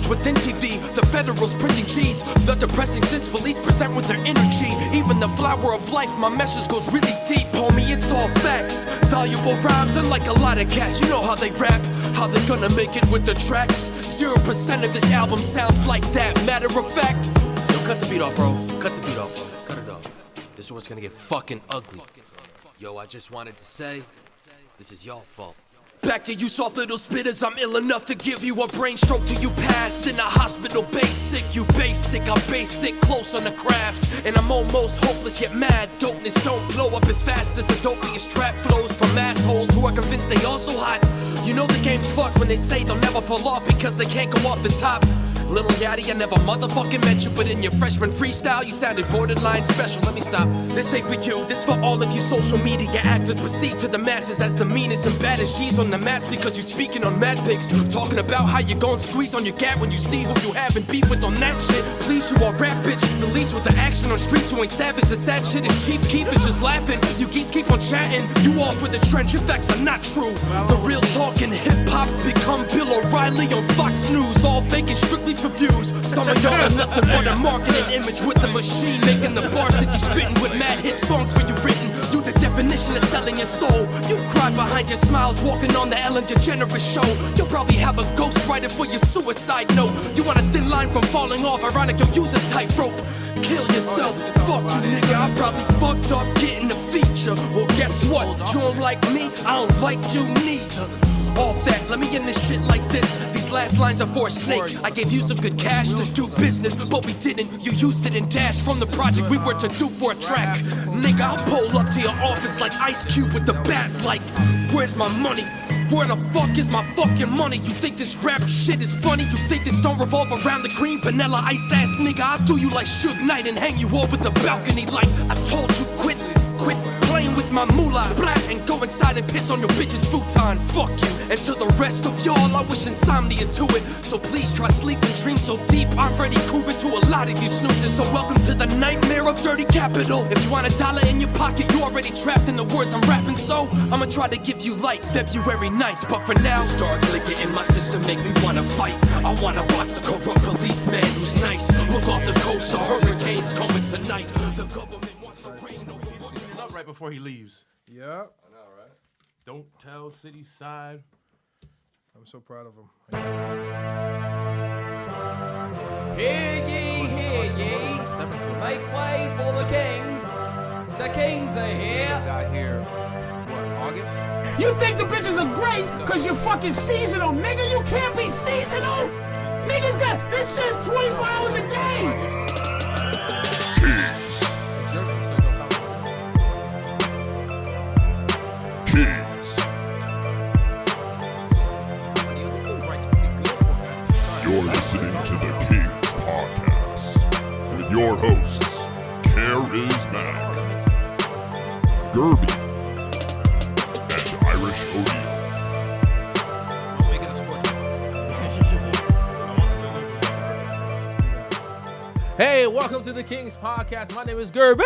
engaged within TV. The federals printing cheese. The depressing since police present with their energy. Even the flower of life, my message goes really deep, homie, it's all facts. Valuable rhymes, unlike a lot of cats. You know how they rap, how they gonna make it with the tracks. 0% of this album sounds like that. Matter of fact, yo, cut the beat off, bro. Cut the beat off, bro. Cut it off. This is what's gonna get fucking ugly. Yo, I just wanted to say, this is your fault. Back to you soft little spitters, I'm ill enough to give you a brain stroke till you pass in a hospital basic. You basic, I'm basic, close on the craft. And I'm almost hopeless yet mad. Dopeness don't blow up as fast as the dopiest trap flows from assholes who are convinced they also hot. You know the game's fucked when they say they'll never fall off because they can't go off the top. Little Yachty, I never motherfucking met you, but in your freshman freestyle, you sounded borderline special. Let me stop. This ain't for you, this for all of you social media actors perceived to the masses as the meanest and baddest G's on the map because you speaking on mad pics, talking about how you gon' squeeze on your gat when you see who you having beef with on that shit. Please, you are rap bitch, the leads with the action on streets who ain't savage. That shit is Chief Keef is just laughing. You geeks keep on chatting, you off with the trench, your facts are not true. The real talking hip-hop's become Bill O'Reilly on Fox News, all fake and strictly for views. Some of y'all are nothing but a marketing image with the machine making the bars that you spitting with mad hit songs for you written. You the definition of selling your soul. You cry behind your smiles walking on the Ellen DeGeneres show. You'll probably have a ghostwriter for your suicide note. You want a thin line from falling off, ironic you'll use a tightrope. Kill yourself, fuck you nigga, I probably fucked up getting the feature. Well guess what, you don't like me, I don't like you neither. Off that, let me end this shit like this. These last lines are for a snake. I gave you some good cash to do business, but we didn't. You used it and dashed from the project we were to do for a track. Nigga, I'll pull up to your office like Ice Cube with the bat. Like, where's my money? Where the fuck is my fucking money? You think this rap shit is funny? You think this don't revolve around the green vanilla ice ass nigga? I'll do you like Suge Knight and hang you over the balcony like I told you quit playing with my moolah. Splat and go inside and piss on your bitch's futon. Fuck you. And to the rest of y'all, I wish insomnia to it. So please try sleep and dream so deep. I'm Freddy Krueger to a lot of you snoozes. So welcome to the nightmare of dirty capital. If you want a dollar in your pocket, you already trapped in the words I'm rapping. So I'ma try to give you light February 9th. But for now, the star flicker in my system make me wanna fight. I wanna box a corrupt policeman who's nice. Look off the coast, the hurricane's coming tonight. The government wants to rain over. Right before he leaves. Yeah. I know, right? Don't tell City Side. I'm so proud of him. Hear ye, make way for the Kingz. The Kingz are here. Got here, what, August? You think the bitches are great because you're fucking seasonal, nigga? You can't be seasonal. Niggas got this shit's 24 hours a day. Kingz. You're listening to the Kingz Podcast with your hosts, Karizmatik Guerby and Irish O'Neill. Hey, welcome to the Kingz Podcast. My name is Guerby.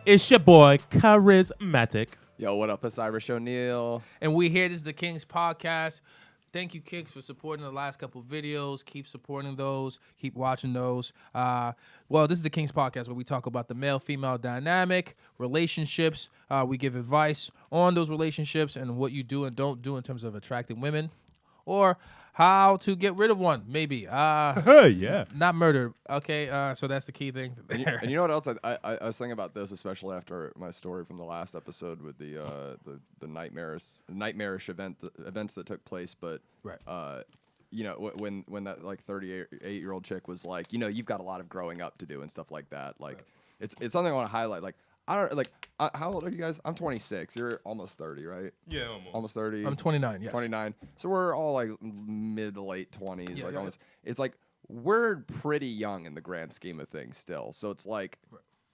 It's your boy, Karizmatik. Yo, what up? It's Irish O'Neill. And we here. This is the Kingz Podcast. Thank you, Kingz, for supporting the last couple of videos. Keep supporting those. Keep watching those. Well, this is the Kingz Podcast where we talk about the male-female dynamic, relationships. We give advice on those relationships and what you do and don't do in terms of attracting women or how to get rid of one, maybe. Yeah. Not murder. Okay, so that's the key thing there. And you know what else? I was thinking about this, especially after my story from the last episode with the nightmarish events that took place. But right. You know, when that like 38-year-old chick was like, you know, you've got a lot of growing up to do and stuff like that. Like, it's something I want to highlight. Like, I don't like. How old are you guys? I'm 26. You're almost 30, right? Yeah, almost 30. I'm 29. Yes. 29. So we're all like mid to late 20s. Yeah, like yeah. almost. It's like we're pretty young in the grand scheme of things still. So it's like,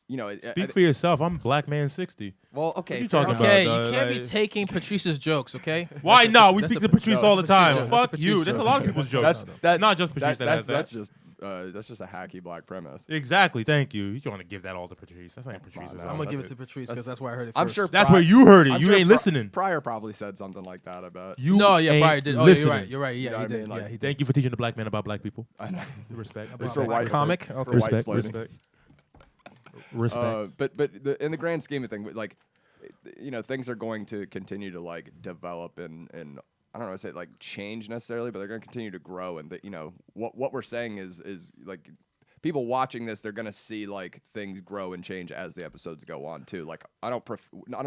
you know. Speak for yourself. I'm black man 60. Well, okay. What are you talking about? Okay, you can't be taking Patrice's jokes, okay? Why not? We That's speak a- to Patrice no, all the that's a Patrice time. joke. Fuck That's a you. Patrice There's a joke. lot of people's jokes. It's not just Patrice that has that. That's just that's just a hacky black premise. Exactly. Thank you. You don't want to give that all to Patrice. That's not Patrice's. no. I'm gonna give it to Patrice because that's where I heard it I'm first. sure That's where you heard it. I'm You sure ain't listening. Pryor probably said something like that. I bet. You No, yeah, ain't Pryor did. Oh, listening. you're right. You're right. Yeah, know he what I did. mean? Like, Yeah, he did. Thank you for teaching the black man about black people. I know. Respect. It's for white comic. for Okay. white Respect. exploiting. Respect. But in the grand scheme of things, like, things are going to continue to like develop and I don't know, say like change necessarily, but they're going to continue to grow. And what we're saying is like people watching this, they're going to see like things grow and change as the episodes go on too. Like I don't want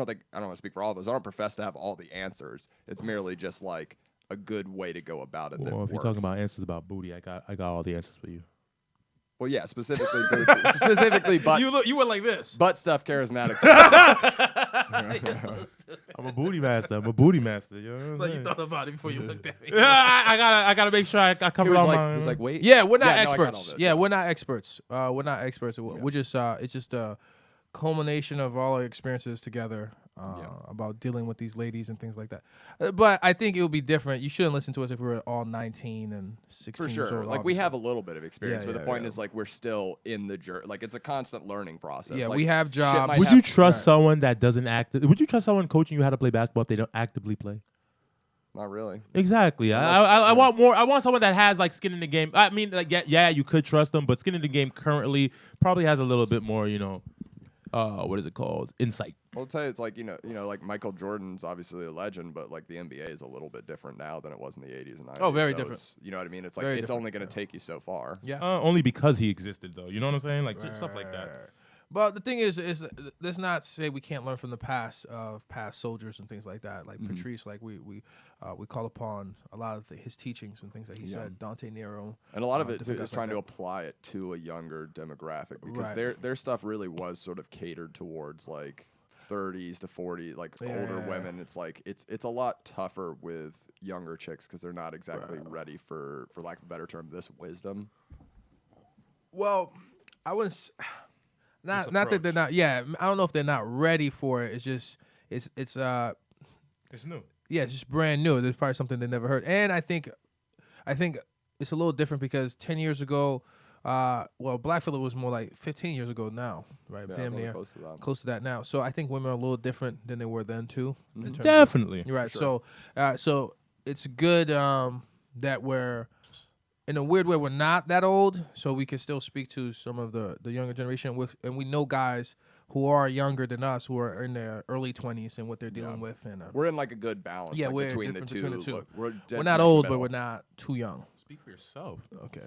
to speak for all of us. I don't profess to have all the answers. It's merely just like a good way to go about it. Well, if you're talking about answers about booty, I got all the answers for you. Well, yeah, specifically butt. You went like this. Butt stuff, charismatic. I'm a booty master. You know what I'm Like you saying? thought about it before you looked at me. Yeah, I gotta make sure I cover He all was my. like, wait. Yeah, we're not Yeah, no, I got all experts. that, Yeah, yeah. we're not experts. We're not experts. We're just it's just a culmination of all our experiences together about dealing with these ladies and things like that. But I think it would be different. You shouldn't listen to us if we were all 19 and 16 For years sure. old. Like we obviously. have a little bit of experience, Yeah, but yeah, the point yeah. is like we're still in the journey. Like it's a constant learning process. Yeah, like, we have shit jobs. might Would have- you trust someone that doesn't act? Would you trust someone coaching you how to play basketball if they don't actively play? Not really. Exactly. I want more. I want someone that has like skin in the game. I mean, like yeah, you could trust them, but skin in the game currently probably has a little bit more, what is it called? Insight. I'll tell you, it's like like Michael Jordan's obviously a legend, but like the NBA is a little bit different now than it was in the 80s and 90s. Oh, very so different. it's- You know what I mean? It's like Very it's different, only going to take you so far. Yeah. Only because he existed, though. You know what I'm saying? Like stuff like that. Right. But the thing is let's not say we can't learn from the past of past soldiers and things like that. Like Patrice, like we call upon a lot of his teachings and things that he said. Dante Nero, And a lot of it too, different is guys trying like to apply it to a younger demographic because Right. their stuff really was sort of catered towards like 30s to 40, like older Yeah. women. It's like it's a lot tougher with younger chicks because they're not exactly ready for lack of a better term, this wisdom. Well, I wouldn't. Not that they're approach. not. Yeah, I don't know if they're not ready for it. It's just it's It's new. yeah, it's just brand new. There's probably something they never heard, and I think it's a little different because 10 years ago, Blackfella was more like 15 years ago now, right? Yeah, Damn really near close to that. now. So I think women are a little different than they were then too. in terms of- Definitely. You're right. So it's good that we're in a weird way we're not that old, so we can still speak to some of the younger generation. And we know guys who are younger than us who are in their early 20s and what they're dealing with. And We're in like a good balance. yeah, like, we're between the different two. between the two. Look, we're dead We're not smack in the old, but middle. we're not too young. Speak for yourself. Okay.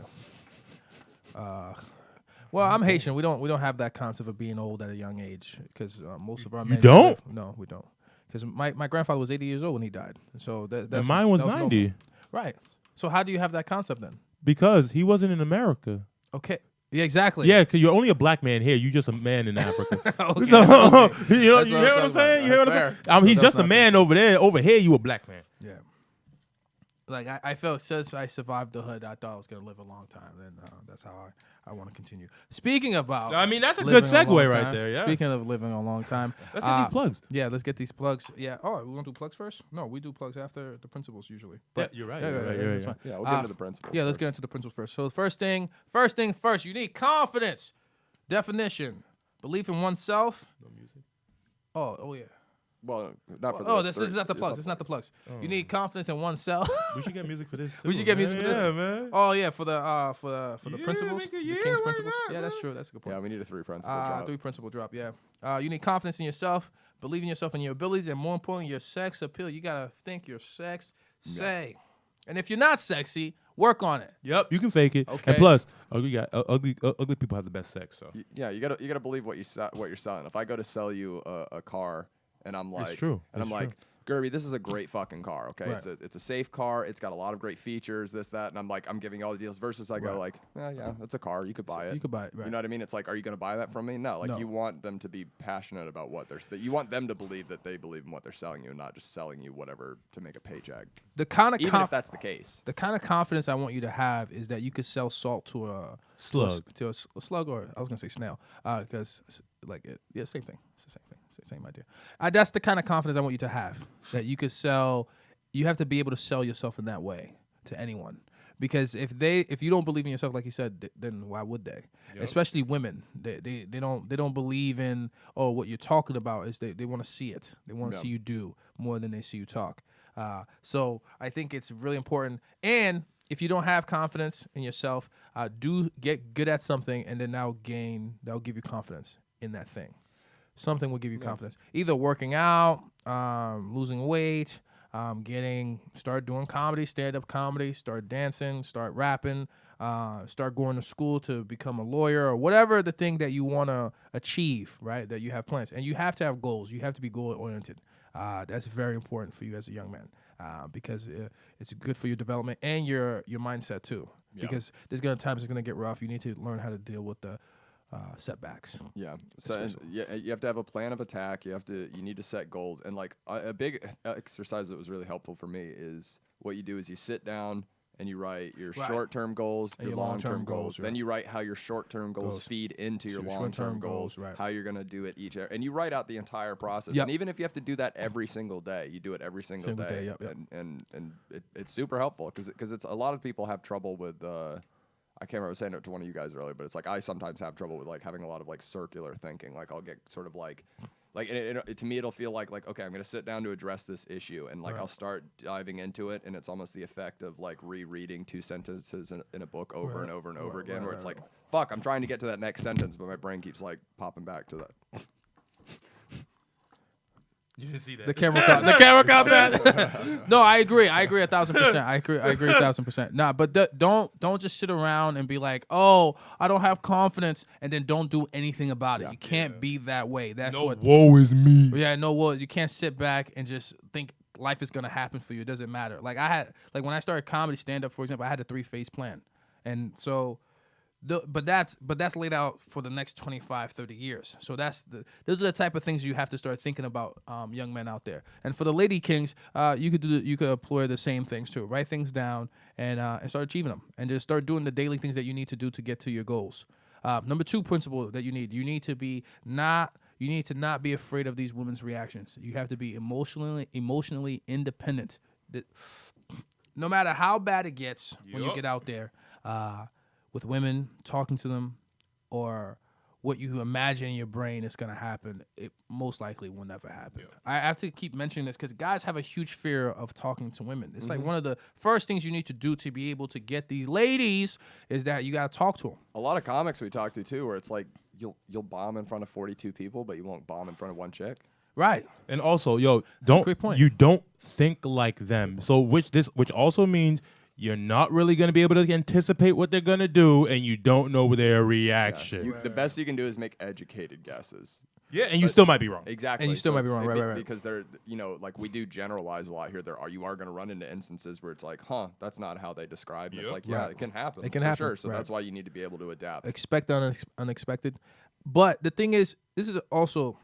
Well, I'm Haitian. We don't have that concept of being old at a young age because most of our men don't? No, we don't. Because my grandfather was 80 years old when he died. So that's And mine was that normal. 90 Right. So how do you have that concept then? because he wasn't in America. Okay. Yeah, exactly. Yeah, because you're only a black man here. You're just a man in Africa. Okay. So, you That's hear what I'm what I'm talking saying? You hear about. what I'm That's saying? He's So just that's a not man over there. Over here, you a black man. Yeah. Like I felt since I survived the hood, I thought I was gonna live a long time, and that's how I want to continue. Speaking about, I mean, that's a living good a long segue right time- there, yeah. Speaking of living a long time, Let's get these plugs. Yeah, let's get these plugs. Yeah. Oh, we want to do plugs first? No, we do plugs after the principals usually. But you're right. Yeah, You're yeah, right. yeah, You're that's right. fine. Yeah, we'll get into the principles. Yeah, let's first. get into the principles first. So first thing first. You need confidence. Definition: belief in oneself. No music. Oh yeah. Well, not for the Oh, this three. is not the It's plugs. It's not the plugs. You need confidence in oneself. We should get music for this too. We should get music for this. Yeah, man. Oh yeah, for the Yeah, principles, nigga, the yeah, King's why principles. not, Yeah, that's man? true. That's a good point. Yeah, we need a 3 principle drop. 3 principle drop. Yeah. You need confidence in yourself, believe in yourself and your abilities, and more importantly, your sex appeal. You gotta think your sex say. And if you're not sexy, work on it. Yep, you can fake it. Okay. And plus, ugly people have the best sex. So Yeah, you gotta believe what you're selling. If I go to sell you a car and I'm like, true. and I'm It's like, Guerby, this is a great fucking car. Okay, Right. it's a safe car. It's got a lot of great features. This that, and I'm giving you all the deals. Versus I go Right. like, yeah, that's a car. You could buy it. You could buy it, right. You know what I mean? It's like, are you gonna buy that from me? No. Like No. you want them to be passionate about what you want them to believe that they believe in what they're selling you, and not just selling you whatever to make a paycheck. The kind of Even if that's the case. the kind of confidence I want you to have is that you could sell salt to a Slug. to a slug, or I was gonna say snail, because same thing. It's the same thing. It's the same idea. That's the kind of confidence I want you to have, that you could sell. You have to be able to sell yourself in that way to anyone, Because if you don't believe in yourself, like you said, then why would they? Especially women, they don't believe in what you're talking about. Is they want to see it. They want to see you do more than they see you talk. So I think it's really important. And if you don't have confidence in yourself, do get good at something, and then that'll give you confidence in that thing. Something will give you confidence. Either working out, losing weight, start doing comedy, stand-up comedy, start dancing, start rapping, start going to school to become a lawyer, or whatever the thing that you want to achieve, right? That you have plans. And you have to have goals. You have to be goal-oriented. That's very important for you as a young man, because it's good for your development and your mindset too. Yeah. Because there's times it's gonna get rough. You need to learn how to deal with the setbacks. Yeah. So you have to have a plan of attack. You need to set goals. And like a big exercise that was really helpful for me is what you do is you sit down and you write your short-term goals, your long-term goals. Then you write how your short-term goals feed into your long-term goals, how you're going to do it and you write out the entire process. And even if you have to do that every single day, you do it every single day. And it's super helpful because it's a lot of people have trouble with I can't remember, I was saying it to one of you guys earlier, but it's like I sometimes have trouble with like having a lot of like circular thinking. Like I'll get sort of like to me it'll feel like okay, I'm gonna sit down to address this issue, and like I'll start diving into it, and it's almost the effect of like rereading two sentences in a book over and over and over again, where it's like fuck, I'm trying to get to that next sentence, but my brain keeps like popping back to that. You didn't see that. The camera caught that. No, I agree 1,000%. I agree 1,000%. Nah, but don't just sit around and be like, oh, I don't have confidence, and then don't do anything about it. You can't be that way. That's woe is me. Yeah, no woe. You can't sit back and just think life is gonna happen for you. It doesn't matter. Like when I started comedy stand up, for example, I had a 3-phase plan, and so. But that's laid out for the next 25, 30 years. So those are the type of things you have to start thinking about, young men out there. And for the lady kings, you could employ the same things too. Write things down and start achieving them, and just start doing the daily things that you need to do to get to your goals. Number 2 principle that you need to not be afraid of these women's reactions. You have to be emotionally independent. No matter how bad it gets when you get out there. With women, talking to them, or what you imagine in your brain is going to happen, it most likely will never happen. Yeah. I have to keep mentioning this because guys have a huge fear of talking to women. It's like one of the first things you need to do to be able to get these ladies is that you got to talk to them. A lot of comics we talk to, too, where it's like you'll bomb in front of 42 people, but you won't bomb in front of one chick. Right. And also, you don't think like them. So which also means you're not really going to be able to anticipate what they're going to do, and you don't know their reaction. Yeah. The best you can do is make educated guesses. Yeah, and you still might be wrong. Exactly. And you still might be wrong, right. Because they're, like we do generalize a lot here. You are going to run into instances where it's like, that's not how they describe it. It's like, it can happen. It can happen. Sure. So that's why you need to be able to adapt. Expect unexpected. But the thing is, this is also,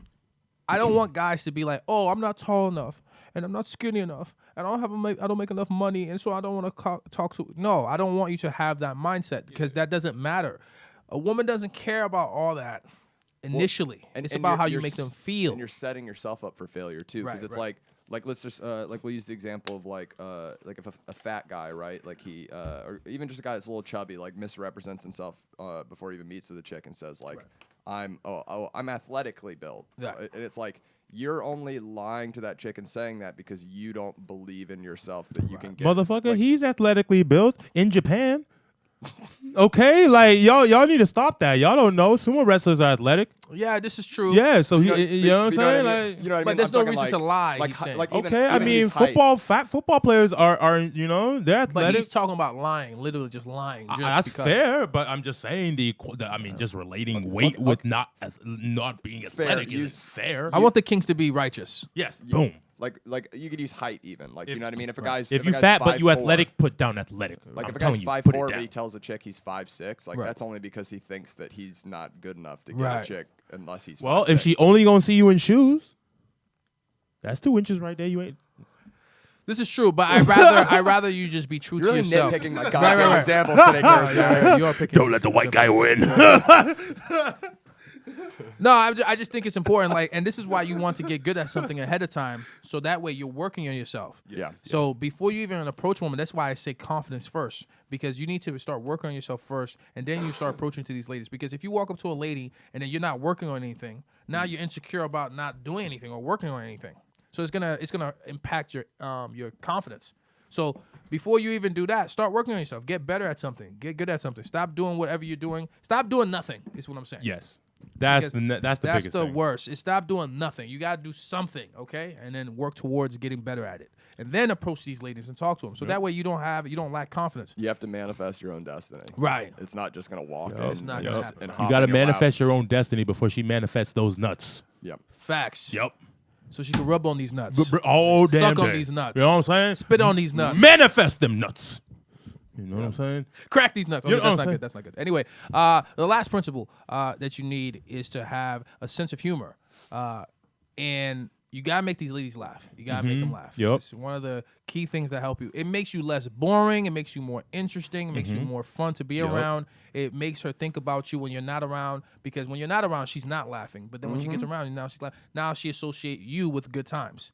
I don't want guys to be like, oh, I'm not tall enough, and I'm not skinny enough, and I don't make enough money, and so I don't want to talk to. No, I don't want you to have that mindset, because that doesn't matter. A woman doesn't care about all that initially. It's about how you make them feel. And you're setting yourself up for failure too, because it's like let's just like we'll use the example of like if a fat guy, right, like he or even just a guy that's a little chubby, like misrepresents himself before he even meets with a chick and says like, I'm athletically built. Yeah. And it's like, you're only lying to that chick and saying that because you don't believe in yourself that you can get. Motherfucker, he's athletically built in Japan. Okay, like y'all need to stop that. Y'all don't know sumo wrestlers are athletic. Yeah, this is true. Yeah, so you know what I'm saying? Like, you know what I mean? But there's no reason to lie. Okay, I mean, fat football players are they're athletic. But he's talking about lying, literally just lying. That's fair, but I'm just saying just relating weight with not being athletic is fair. I want the Kings to be righteous. Yes, boom. Like you could use height even. Like, you know what I mean? If you fat but you athletic, put down athletic. Like if a guy's 5'4", but he tells a chick he's 5'6", like that's only because he thinks that he's not good enough to get a chick unless he's 5'6". If she only gonna see you in shoes, that's 2 inches right there. You ain't. This is true, but I'd rather you just be true to yourself. You're really nitpicking my goddamn examples today, Karizmatik. You are picking. Don't let the white guy win. No, I just think it's important. Like, and this is why you want to get good at something ahead of time, so that way you're working on yourself. Yeah. So before you even approach a woman, that's why I say confidence first, because you need to start working on yourself first, and then you start approaching to these ladies. Because if you walk up to a lady and then you're not working on anything, now you're insecure about not doing anything or working on anything. So it's gonna impact your confidence. So before you even do that, start working on yourself. Get better at something. Get good at something. Stop doing whatever you're doing. Stop doing nothing. Is what I'm saying. Yes. That's Because that's the biggest thing. worst. Is stop doing nothing. You gotta do something, okay, and then work towards getting better at it, and then approach these ladies and talk to them. So that way you don't lack confidence. You have to manifest your own destiny. Right. It's not just gonna walk in. It's not gonna happen. and You hop got to in your lap. manifest your own destiny before she manifests those nuts. Yep. Facts. Yep. So she can rub on these nuts. Oh, damn Suck on day. these nuts. You know what I'm saying? Spit on these nuts. Manifest them nuts. You know what I'm saying? Crack these nuts. Okay, You know what that's I'm not saying? good. That's not good. Anyway, the last principle that you need is to have a sense of humor, and you gotta make these ladies laugh. You gotta make them laugh. Yep. It's one of the key things that help you. It makes you less boring. It makes you more interesting. It makes you more fun to be around. It makes her think about you when you're not around, because when you're not around, she's not laughing. But then when she gets around, now she's like, now she associate you with good times.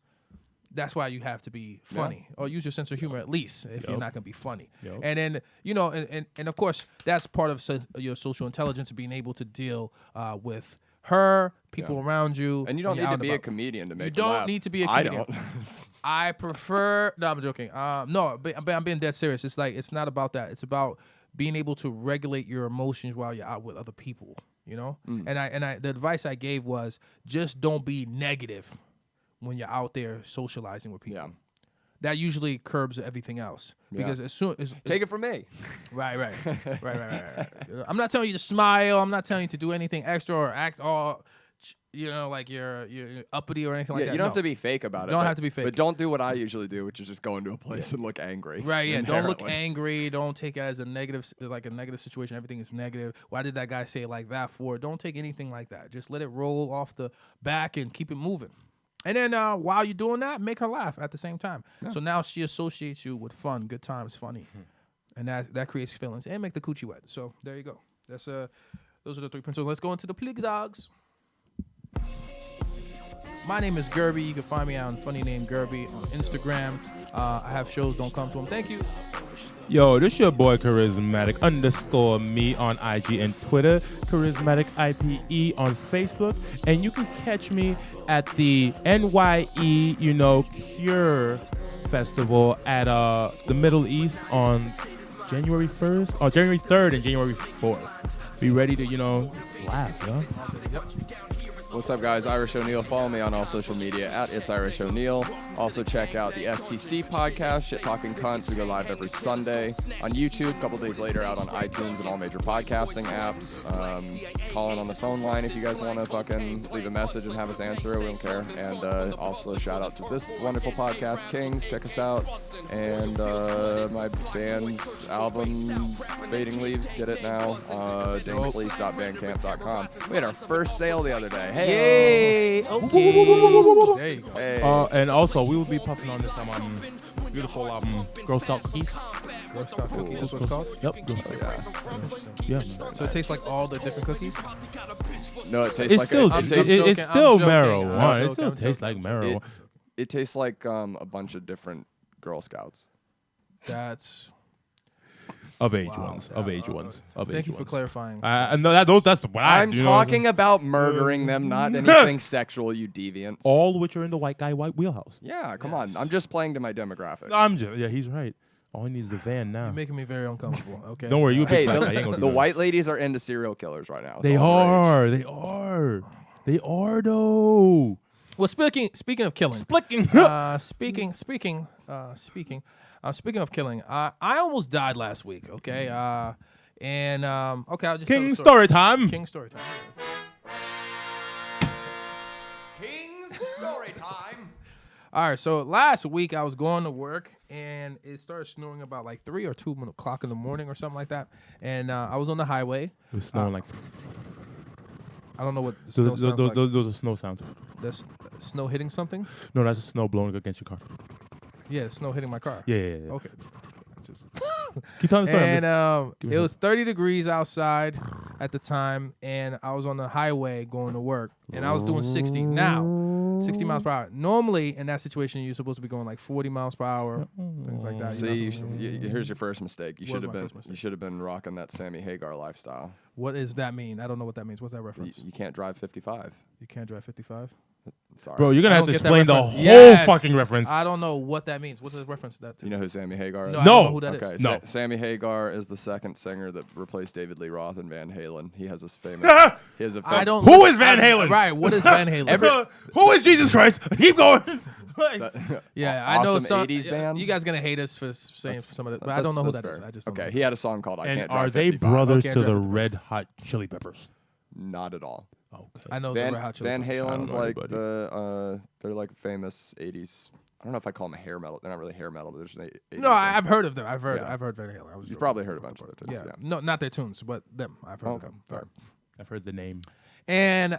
That's why you have to be funny, or use your sense of humor at least if you're not gonna be funny. And then and of course that's part of your social intelligence, being able to deal with her, people around you. And you don't when need you're to out be a and about. comedian to make You them don't laugh. need to be a I comedian. don't. I prefer. No, I'm joking. No, but I'm being dead serious. It's like it's not about that. It's about being able to regulate your emotions while you're out with other people. You know. And I the advice I gave was just don't be negative when you're out there socializing with people. Yeah. That usually curbs everything else. Because as soon as Take it from me. right. I'm not telling you to smile. I'm not telling you to do anything extra or act all, like you're uppity or anything like that. You don't No. have to be fake about it. Don't but- have to be fake. But don't do what I usually do, which is just go into a place and look angry. Right, yeah. Don't look inherently. angry. Don't take it as a negative situation. Everything is negative. Why did that guy say it like that for? Don't take anything like that. Just let it roll off the back and keep it moving. And then while you're doing that, make her laugh at the same time. So now she associates you with fun, good times, funny. And that creates feelings. And make the coochie wet. So there you go. That's those are the 3 principles. Let's go into the Pligzogs. My name is Guerby. You can find me on Funny Name Guerby on Instagram. I have shows. Don't come to them. Thank you. Yo, this your boy Karizmatik _me on IG and Twitter, Karizmatik IPE on Facebook, and you can catch me at the NYE, Cure Festival at the Middle East on January 1st, or January 3rd and January 4th. Be ready to, laugh, yo. What's up, guys? Irish O'Neal. Follow me on all social media at It's Irish O'Neal. Also, check out the STC podcast, Shit Talking Cunts. We go live every Sunday on YouTube. A couple days later, out on iTunes and all major podcasting apps. Call in on the phone line if you guys want to fucking leave a message and have us answer it. We don't care. And also, shout out to this wonderful podcast, Kingz. Check us out. And my band's album, Fading Leaves. Get it now. Dingsleaf.bandcamp.com. We had our first sale the other day. Hey. Yay! Okay. There you go. Hey. And also, we will be puffing on this beautiful Girl Scout cookies. Girl Scout cookies. That's what it's called. Yep. Girl Scout. Yeah. So it tastes like all the different cookies. No, it tastes It's like still I'm it's joking, still I'm joking, marijuana. I'm It still joking, I'm tastes like marijuana. it tastes like a bunch of different Girl Scouts. That's. Of age ones. Of age ones. Thank you for clarifying. No, that's what I'm you know what I'm talking saying? about murdering them, not anything sexual, you deviants. All which are in the white wheelhouse. Yeah, come on. I'm just playing to my demographic. Yeah, he's right. All he needs is a van now. You're making me very uncomfortable. Okay. Don't worry, you a Hey, big fat guy. You ain't gonna do the that. white ladies are into serial killers right now. It's They all the rage. are. They are though. Well, speaking of killing. Flicking. Speaking of killing, I almost died last week. Okay. Okay. I'll just tell King the story time. King story time. King's story time. All right. So last week I was going to work and it started snowing about like 3 or 2 o'clock in the morning or something like that. And I was on the highway. It was snowing like. I don't know what the snow sounds like. Those are snow sounds. That's snow hitting something. No, that's snow blowing against your car. Yeah, snow hitting my car. Yeah. Okay. Keep telling the story. And Give me it a was 30 degrees outside, at the time, and I was on the highway going to work, and I was doing 60. Now, 60 miles per hour. Normally, in that situation, you're supposed to be going like 40 miles per hour, things like that. See, here's your first mistake. You What should was have my been first mistake? you should have been rocking that Sammy Hagar lifestyle. What does that mean? I don't know what that means. What's that reference? You can't drive 55. You can't drive 55? Sorry. Bro, you're gonna I have don't to get that explain the reference. whole Yes. fucking reference. I don't know what that means. What's the reference to that to? You know who Sammy Hagar is? No, I No. don't know who that is. Okay, No. Sammy Hagar is the second singer that replaced David Lee Roth in Van Halen. He has this famous. he has a I don't. Who is Van Halen? Right. What is Van Halen? Who is Jesus Christ? Keep going. Yeah, I know awesome some 80s band. You guys gonna hate us for saying some of it, but I don't know who that is. I just don't okay. know. He had a song called "I And Can't are Drive they 55. brothers Okay, to I the drive Red Hot Chili Peppers? Not at all. Okay. I know Van, the Red Hot Chili Van Peppers. Halen's know like anybody. they're like famous 80s. I don't know if I call them hair metal. They're not really hair metal, but they're just 80s. No, I've heard of them. I've heard Yeah. Van Halen. I was You've joking. probably heard a bunch of their tunes. Yeah. Yeah. No, not their tunes, but them. I've heard Oh, of okay. them. All right. I've heard the name. And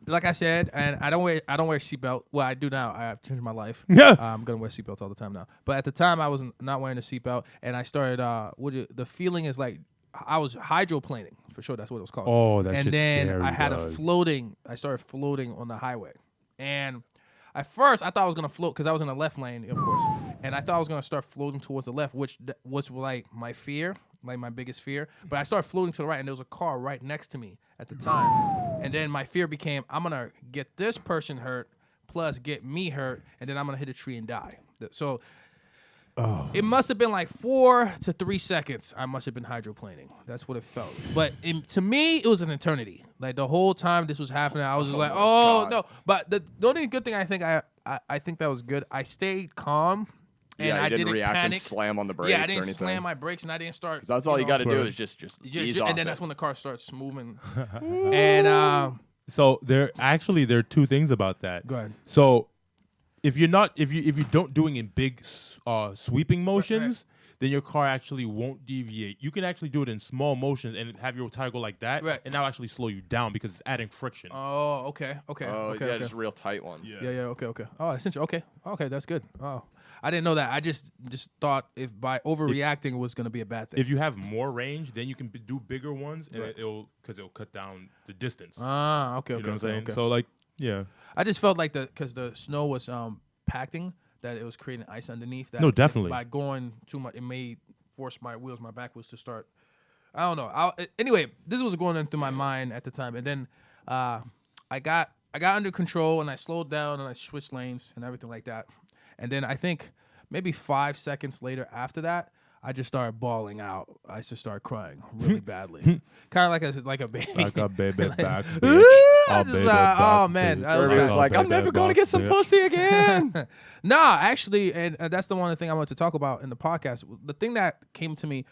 like I said, and I don't wear seatbelt. Well, I do now. I have changed my life. Yeah. I'm gonna wear seatbelts all the time now. But at the time, I was not wearing a seatbelt, and I started. The feeling is like I was hydroplaning for sure. That's what it was called. Oh, that And shit's then scary, I had dog. I started floating on the highway, and at first I thought I was gonna float because I was in the left lane, of course, and I thought I was gonna start floating towards the left, which was like my fear, like my biggest fear. But I started floating to the right, and there was a car right next to me at the time, and then my fear became I'm gonna get this person hurt, plus get me hurt, and then I'm gonna hit a tree and die. So. It must have been like 4 to 3 seconds. I must have been hydroplaning. That's what it felt. But to me, it was an eternity. Like the whole time this was happening, I was just like, "Oh God. no!" But the only good thing I think that was good. I stayed calm, and Yeah, you I didn't didn't react panic. and slam on the brakes Yeah, I or didn't anything. slam my brakes, and I didn't start. 'Cause that's all you got to do Swear. is just Yeah, ease off and then it. that's when the car starts moving. And So there are two things about that. Go ahead. So if you don't doing in big sweeping motions, then your car actually won't deviate. You can actually do it in small motions and have your tire go like that, Right. and that'll actually slow you down because it's adding friction. oh, okay. Oh, okay, yeah, okay. just real tight ones. Yeah, okay. Oh, essentially, okay, that's good. Oh, I didn't know that. I just thought if by overreacting was gonna be a bad thing. If you have more range, then you can do bigger ones, and it'll cut down the distance. okay, you know what I'm saying? okay. So like, yeah. I just felt like because the snow was packing, that it was creating ice underneath. That No, definitely. By going too much, it may force my back wheels to start. I don't know. Anyway, this was going on through my mind at the time, and then I got under control and I slowed down and I switched lanes and everything like that. And then I think maybe 5 seconds later after that, I just started bawling out. I just started crying really badly, kind of like a baby. Like a baby back, I bitch. just, baby oh back, man, bitch. that was Kirby was bad. like, I'm baby never going to back, get some bitch. pussy again. Nah, actually, and that's the one thing I wanted to talk about in the podcast. The thing that came to me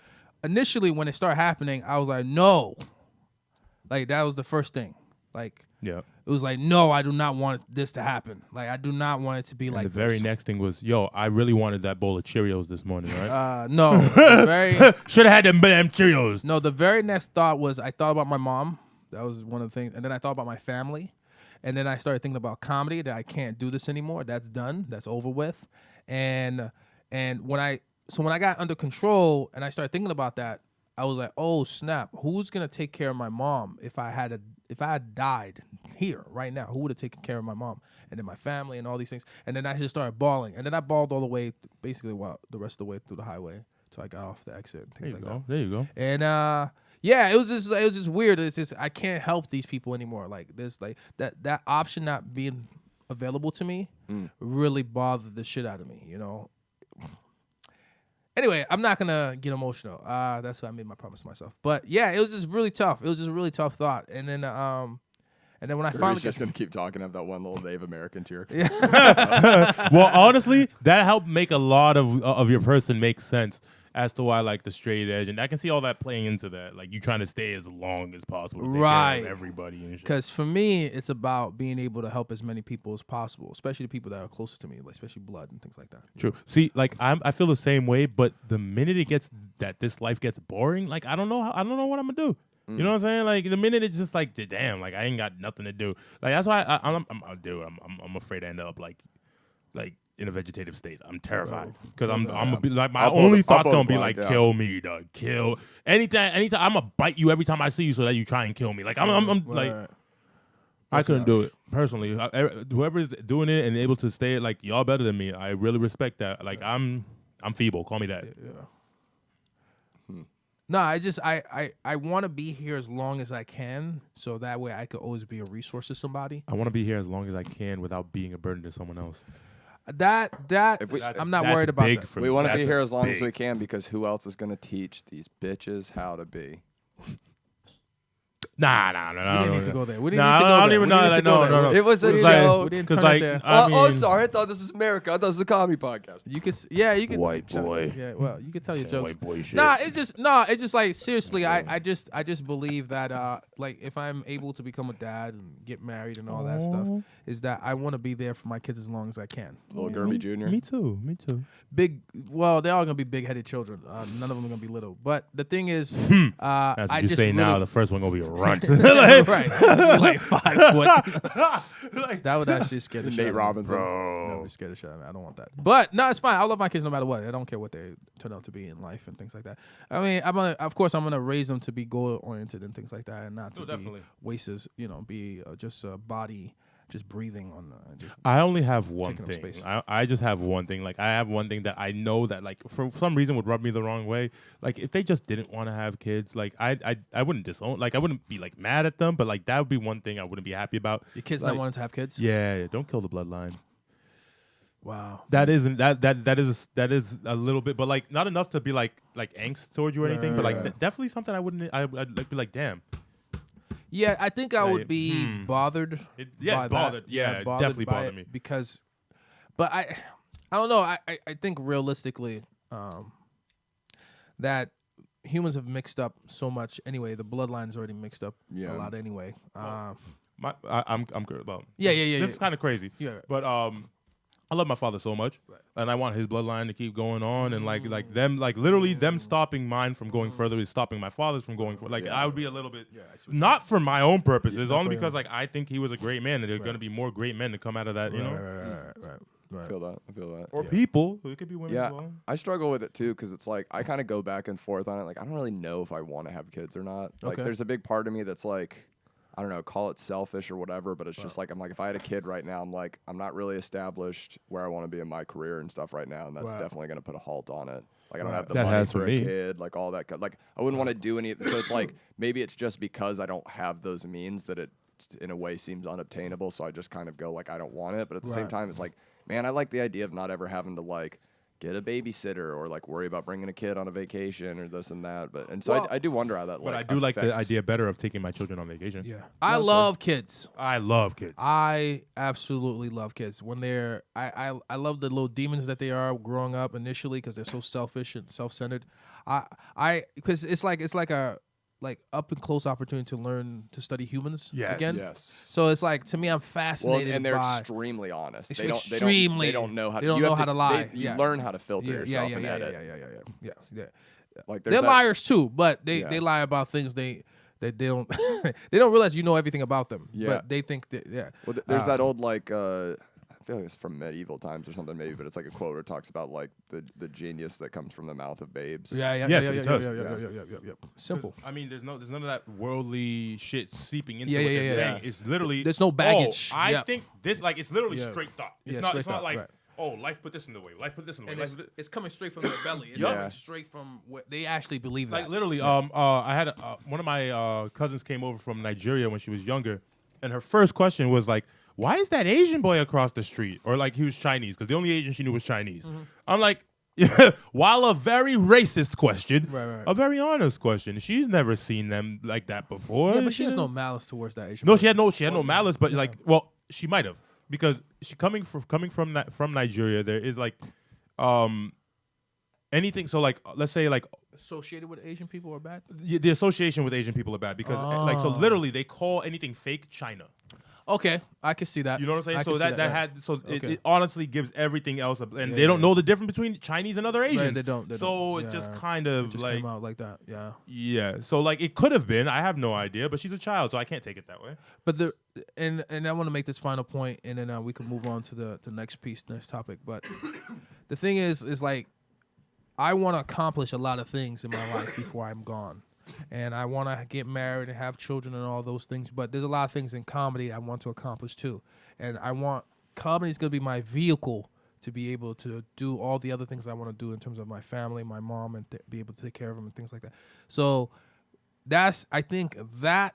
initially when it started happening, I was like, no. Like, that was the first thing. Like, Yeah. it was like, no, I do not want this to happen. Like, I do not want it to be And like the very this. next thing was, yo, I really wanted that bowl of Cheerios this morning, right? No, the very Should have had them damn Cheerios. no. The very next thought was I thought about my mom. That was one of the things, and then I thought about my family, and then I started thinking about comedy. That I can't do this anymore. That's done. That's over with. And when I got under control and I started thinking about that, I was like, oh snap! Who's gonna take care of my mom if I had died here right now? Who would have taken care of my mom and then my family and all these things? And then I just started bawling, and then I bawled all the way, basically, the rest of the way through the highway till I got off the exit and There things you like go. that. There you go. And yeah, it was just weird. It's just I can't help these people anymore. Like there's like that option not being available to me really bothered the shit out of me, you know. Anyway, I'm not gonna get emotional. That's what I made my promise to myself. But yeah, it was just really tough. It was just a really tough thought. And then when I Kirby's finally just going to keep talking about that one little Native American to your Well, honestly, that helped make a lot of your person make sense as to why, like, the straight edge, and I can see all that playing into that. Like, you trying to stay as long as possible, to take care Right. of everybody and shit. because for me, it's about being able to help as many people as possible, especially the people that are closest to me, like especially blood and things like that. True. See, like I feel the same way, but the minute it gets this life gets boring, like I don't know what I'm gonna do. You know what I'm saying? Like the minute it's just like, damn, like I ain't got nothing to do. Like that's why I'm afraid to end up like in a vegetative state. I'm terrified because I'm gonna be like my I'll pull only the- I'll thoughts pull the gonna be plug, like yeah. kill me, dog, kill. anytime I'm gonna bite you every time I see you so that you try and kill me. Like I'm like. Right. I couldn't do it personally. Whoever's doing it and able to stay like y'all better than me, I really respect that. Like I'm feeble. Call me that. No, I want to be here as long as I can, so that way I could always be a resource to somebody. I want to be here as long as I can without being a burden to someone else. I'm not worried about big that. for We me. want to be That's here a as long as big- we can because who else is going to teach these bitches how to be? Nah. We didn't need to go there. We didn't Nah, need to go I don't there. even We didn't know. need Like, to go no. there. It was a It's like- joke. We didn't 'cause turn like, it there. I Oh, mean, sorry. I thought this was America. I thought this was a comedy podcast. You could, you could. White boy. Yeah, well, you could tell your Saying jokes. white boy shit. It's just like seriously. I just believe that like if I'm able to become a dad and get married and all that stuff, is that I want to be there for my kids as long as I can. Little Guerby Jr. Me too. Well, they're all gonna be big-headed children. None of them are gonna be little. But the thing is, That's I what you just say really, now. The first one gonna be a runt. right, like 5 foot. That would actually scare the shit out Nate of me. Robinson. That would be scared the shit out of me. I don't want that. But no, it's fine. I love my kids no matter what. I don't care what they turn out to be in life and things like that. I mean, of course, I'm gonna raise them to be goal oriented and things like that, and not to be definitely. wastes. Be just a body, just breathing on. I only have one Taking up thing. space. I just have one thing. Like I have one thing that I know that like for some reason would rub me the wrong way. Like if they just didn't want to have kids, like I wouldn't disown. Like I wouldn't be like mad at them, but like that would be one thing I wouldn't be happy about. Your kids Like, not wanting to have kids. Yeah, don't kill the bloodline. Wow. That isn't that is a little bit, but like not enough to be like angst towards you or anything. But like definitely something I'd like be like damn. Yeah, I think I would Like, be bothered. by bothered. that. Yeah, it bothered definitely by bothered it me. because, but I don't know. I think realistically, that humans have mixed up so much anyway. The bloodline is already mixed up a lot anyway. I'm good about. Yeah. This is kind of crazy. Yeah. But I love my father so much, and I want his bloodline to keep going on, and like them, like literally them stopping mine from going further is stopping my father's from going further. Like I would be a little bit, not for my own purposes, only because like I think he was a great man, and there are going to be more great men to come out of that, you know. I feel that. Or people. It could be women as Yeah, well. I struggle with it too because it's like I kind of go back and forth on it. Like I don't really know if I want to have kids or not. Like Okay. there's a big part of me that's like, I don't know, call it selfish or whatever, but it's just like I'm like if I had a kid right now, I'm like I'm not really established where I want to be in my career and stuff right now, and that's definitely going to put a halt on it. Like I don't have the That money has for for a me. kid, like all that. Like I wouldn't want to do any. So it's like maybe it's just because I don't have those means that it in a way seems unobtainable. So I just kind of go like I don't want it, but at the same time it's like, man, I like the idea of not ever having to like get a babysitter or like worry about bringing a kid on a vacation or this and that. But and so Well, I do wonder how that. But like, I do like the affects- idea better of taking my children on vacation. Yeah, I love kids. I love kids. I absolutely love kids. When they're, I love the little demons that they are growing up initially because they're so selfish and self-centered. Because it's like a up and close opportunity to learn to study humans again. Yes. So it's like to me, I'm Well, fascinated and they're by extremely honest. They Extremely. don't know how. They don't you know have how to lie. You Yeah. learn how to filter yeah, yourself and edit. yeah. Like They're there's that- liars too, but they Yeah. lie about things they don't they don't realize you know everything about them. Yeah. But they think that Well, there's that old like I feel like it's from medieval times or something maybe, but it's like a quote where it talks about like the genius that comes from the mouth of babes. Yes, it does. Simple. I mean, there's none of that worldly shit seeping into Yeah, what yeah, they're yeah, saying. yeah. It's literally There's no baggage. Oh, I Yeah. think this like it's literally Yeah. straight thought. It's Yeah, not. straight It's not thought, like right. oh, life put this in the way. Life put this in the way. And Life it's coming straight from their belly. It's Yeah. coming straight from what they actually believe that. like literally. I had one of my cousins came over from Nigeria when she was younger, and her first question was like, "Why is that Asian boy across the street?" Or like he was Chinese because the only Asian she knew was Chinese. I'm like. While a very racist question, Right. a very honest question. She's never seen them like that before. Yeah, but she has no malice towards that Asian. No, person. she had no malice, but like, well, she might have because she coming from Nigeria. There is like, anything. So like, let's say like associated with Asian people are bad. the association with Asian people are bad because like so literally they call anything fake China. Okay, I can see that. You know what I'm saying? I So can see that yeah. had so Okay. it honestly gives everything else up, and Yeah, they don't yeah. know the difference between Chinese and other Asians. they don't. So it just Yeah. kind It of just like came out like that. Yeah. yeah. So like it could have been. I have no idea, but she's a child, so I can't take it that way. But and I want to make this final point, and then we can move on to the next piece, next topic. But the thing is like I want to accomplish a lot of things in my life before I'm gone. And I want to get married and have children and all those things. But there's a lot of things in comedy I want to accomplish too. And comedy is going to be my vehicle to be able to do all the other things I want to do in terms of my family, my mom, and be able to take care of them and things like that. So I think that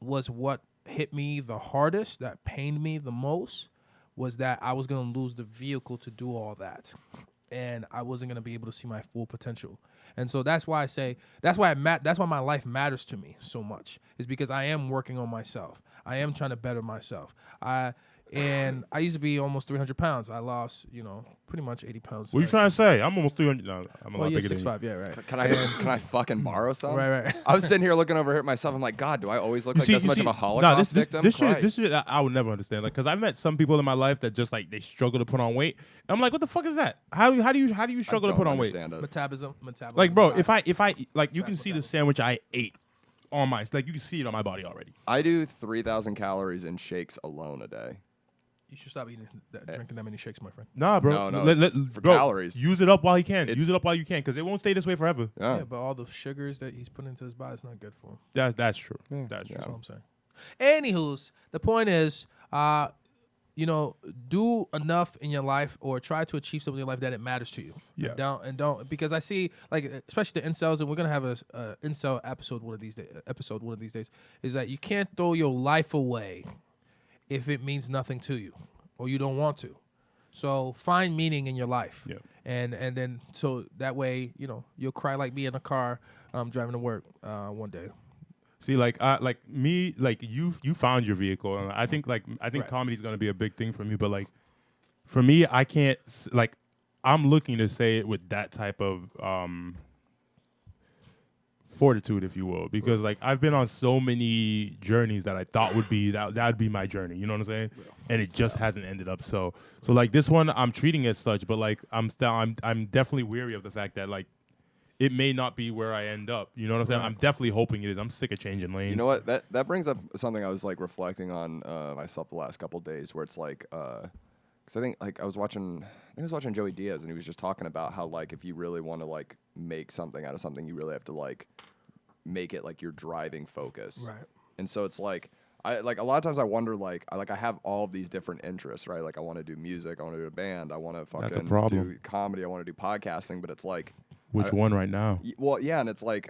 was what hit me the hardest, that pained me the most, was that I was going to lose the vehicle to do all that. And I wasn't going to be able to see my full potential. And so that's why I say, that's why my life matters to me so much, is because I am working on myself. I am trying to better myself. And I used to be almost 300 pounds. I lost, pretty much 80 pounds. What are you trying to say? I'm almost 300. No, I'm a lot you're bigger than you. 6'5", yeah, right. Can I fucking borrow some? Right. I was sitting here looking over here at myself. I'm like, God, do I always look like this much of a Holocaust victim? This shit, I would never understand. Like, because I've met some people in my life that just like they struggle to put on weight. I'm like, what the fuck is that? How do you struggle to put on weight? Metabolism. Like, bro, if I like, you can see the sandwich I ate on my, like, you can see it on my body already. I do 3,000 calories in shakes alone a day. You should stop drinking that many shakes, my friend. Nah, bro. No, for bro, calories. Use it up while you can. Use it up while you can, because it won't stay this way forever. Yeah. Yeah, but all the sugars that he's putting into his body is not good for him. That's true. That's true. That's what I'm saying. Anywho's, the point is, do enough in your life or try to achieve something in your life that it matters to you. Yeah. Don't because I see, like, especially the incels, and we're gonna have a incel episode one of these days, is that you can't throw your life away if it means nothing to you or you don't want to. So find meaning in your life. Yeah. And then so that way, you'll cry like me in a car driving to work one day. See, like you found your vehicle, and I think Right. comedy is gonna be a big thing for me. But like, for me, I can't I'm looking to say it with that type of fortitude, if you will, because like I've been on so many journeys that I thought would be that'd be my journey. You know what I'm saying? Yeah. And it just hasn't ended up. So like this one, I'm treating it as such, but like I'm definitely weary of the fact that like it may not be where I end up. You know what I'm saying? I'm definitely hoping it is. I'm sick of changing lanes. You know what? That brings up something I was like reflecting on myself the last couple of days, where it's like, because I think like I was watching Joey Diaz, and he was just talking about how like if you really want to like make something out of something, you really have to like make it like your driving focus. Right. And so it's like a lot of times I wonder I have all of these different interests, right? Like I want to do music, I want to do a band, I want to fucking do comedy, I want to do podcasting, but it's like which one right now? Well, yeah, and it's like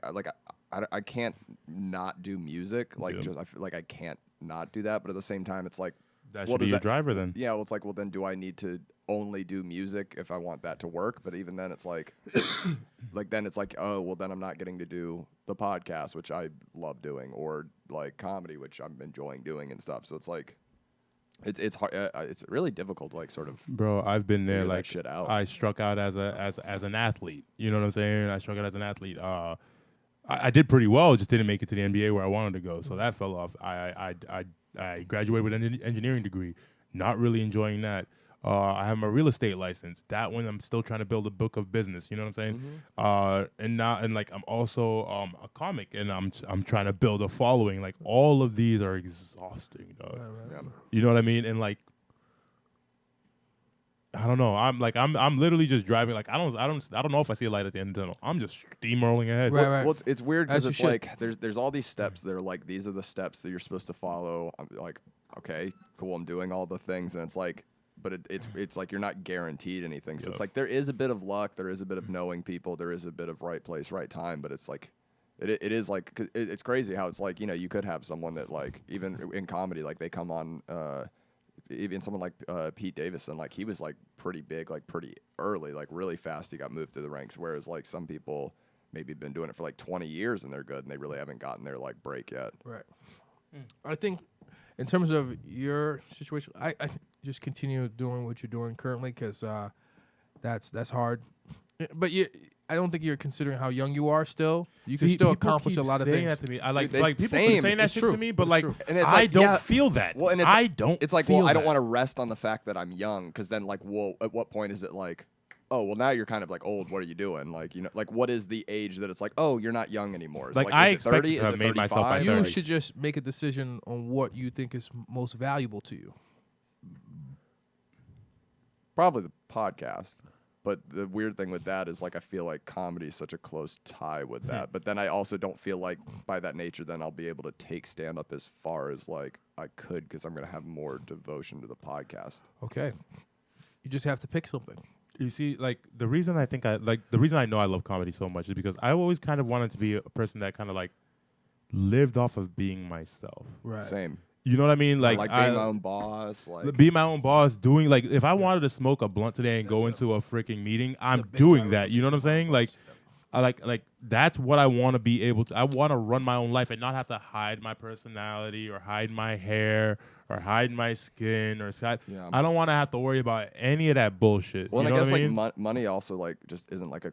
I can't not do music. Like just I feel like I can't not do that, but at the same time, it's like that should be your driver then. Yeah, well, it's like, well, then do I need to only do music if I want that to work? But even then, it's like, then it's like, oh, well, then I'm not getting to do the podcast, which I love doing, or like comedy, which I'm enjoying doing and stuff. So it's like, it's hard. It's really difficult to like sort of. Bro, I've been there. Like shit out. I struck out as an athlete. You know what I'm saying? I struck out as an athlete. I did pretty well, just didn't make it to the NBA where I wanted to go. So that fell off. I graduated with an engineering degree. Not really enjoying that. I have my real estate license. That one, I'm still trying to build a book of business. You know what I'm saying? And I'm also a comic, and I'm trying to build a following. Like all of these are exhausting, dog. Yeah. You know what I mean? And like, I don't know. I'm literally just driving. Like I don't know if I see a light at the end of the tunnel. I'm just steamrolling ahead. Right. Well, it's weird because it's like there's all these steps that are like these are the steps that you're supposed to follow. I'm like, okay, cool. I'm doing all the things, and it's like. But it's like you're not guaranteed anything. So it's like there is a bit of luck, there is a bit of knowing people, there is a bit of right place, right time. But it's like it is like it's crazy how it's like you could have someone that like even in comedy like they come on even someone like Pete Davidson, like he was like pretty big like pretty early, like really fast he got moved through the ranks, whereas like some people maybe been doing it for like 20 years and they're good and they really haven't gotten their like break yet. Right. I think in terms of your situation, I just continue doing what you're doing currently because that's hard. But I don't think you're considering how young you are still. You can still accomplish a lot of things. That to me. I like Dude, people keep saying that shit to me, but like I don't feel that. Well, and I don't. It's like, feel well, I don't that. want to rest on the fact that I'm young because then like, well, at what point is it like, oh, well, now you're kind of like old. What are you doing? Like, like what is the age that it's like, oh, you're not young anymore? Is like it I is it expected 30? to Is have it made myself by 35? 30. You should just make a decision on what you think is most valuable to you. Probably the podcast. But the weird thing with that is like I feel like comedy is such a close tie with that. But then I also don't feel like by that nature then I'll be able to take stand up as far as like I could because I'm gonna have more devotion to the podcast. Okay. You just have to pick something. You see, like the reason I know I love comedy so much is because I always kind of wanted to be a person that kind of like lived off of being myself. Right. Same. You know what I mean? Like being my own boss. Like be my own boss. Doing like if I wanted to smoke a blunt today and go into a freaking meeting, I'm doing that. You know what I'm saying? Like I like that's what I want to be able to. I want to run my own life and not have to hide my personality or hide my hair or hide my skin or Yeah. I don't want to have to worry about any of that bullshit. Well, you and know I guess what I mean? like money also like just isn't like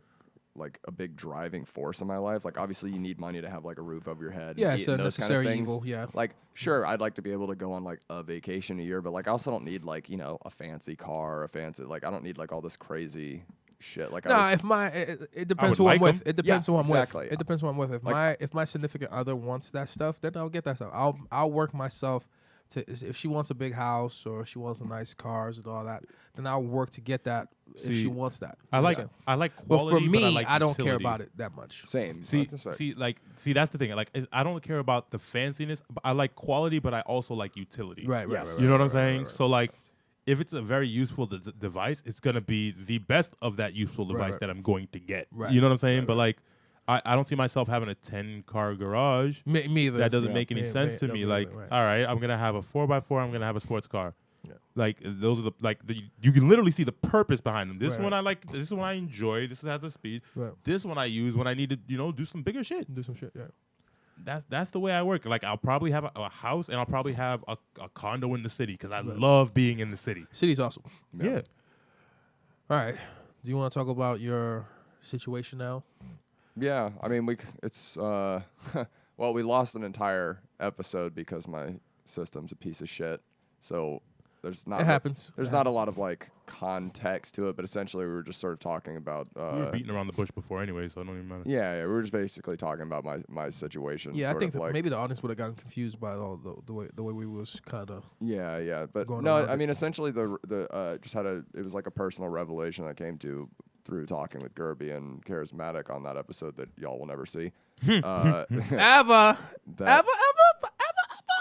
a big driving force in my life. Like obviously you need money to have like a roof over your head. Yeah, and it's eat a and those kind necessary of things. evil, yeah. Like sure, I'd like to be able to go on like a vacation a year, but like I also don't need like a fancy car, like I don't need like all this crazy shit. Like No, I was, if my it depends would who I'm like with. 'em. It depends who I'm exactly. with. It depends who I'm with. If my significant other wants that stuff, then I'll get that stuff. I'll work myself to if she wants a big house or she wants a nice cars and all that, then I'll work to get that if she See, wants that. I You know like what I'm saying? I like But quality, for me, I like I don't care utility. about it that much. same. See, That's right. see, that's the thing. Like, I don't care about the fanciness. But I like quality, but I also like utility. Right, right, Yes. right, You know what I'm right, right, saying? right, right. So, like, if it's a very useful device, it's gonna be the best of that useful device right. that I'm going to get. Right. You know what I'm saying? Right, But right. like, I don't see myself having a 10-car garage. Me either. That doesn't Yeah. make any sense to no, me. me Like, either, right. all right, I'm gonna have a 4x4. I'm gonna have a sports car. Yeah. Like those are you can literally see the purpose behind them. This Right, one right. I like. This one I enjoy. This has a speed. Right. This one I use when I need to do some bigger shit. Do some shit. Yeah. That's the way I work. Like I'll probably have a house and I'll probably have a condo in the city because I love being in the city. City's awesome. Yeah. All right. Do you want to talk about your situation now? Yeah, I mean it's well, we lost an entire episode because my system's a piece of shit. So there's not It happens. There's It not a lot of like context to it, but essentially we were just sort of talking about We were beating around the bush before anyway, so it don't even matter. yeah, we were just basically talking about my situation. Yeah, I sort think of like, maybe the audience would have gotten confused by all the way we was kind of. Yeah, but going no, around I it. mean essentially the just it was like a personal revelation I came to through talking with Guerby and Karizmatik on that episode that y'all will never see. Ever. That- Ever.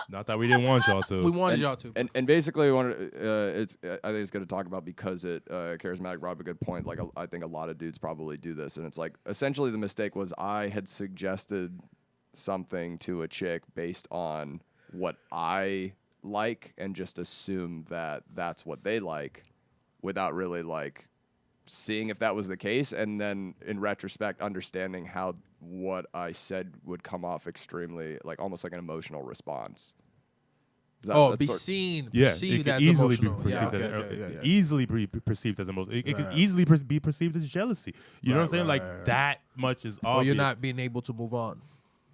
Not that we didn't want y'all to. We wanted y'all to. And basically, we wanted I think it's good to talk about because Karizmatik brought up a good point. Like I think a lot of dudes probably do this, and it's like essentially the mistake was I had suggested something to a chick based on what I like and just assumed that that's what they like, without really like seeing if that was the case, and then in retrospect understanding how what I said would come off extremely like almost like an emotional response. Oh, That's be sort- seen, Yeah, perceived it could as easily be emotional. Yeah, perceived okay, as yeah. easily be perceived as emotional. It could Right. easily be perceived as jealousy. You know what I'm saying? right, Like right. that much is Or obvious. you're not being able to move on.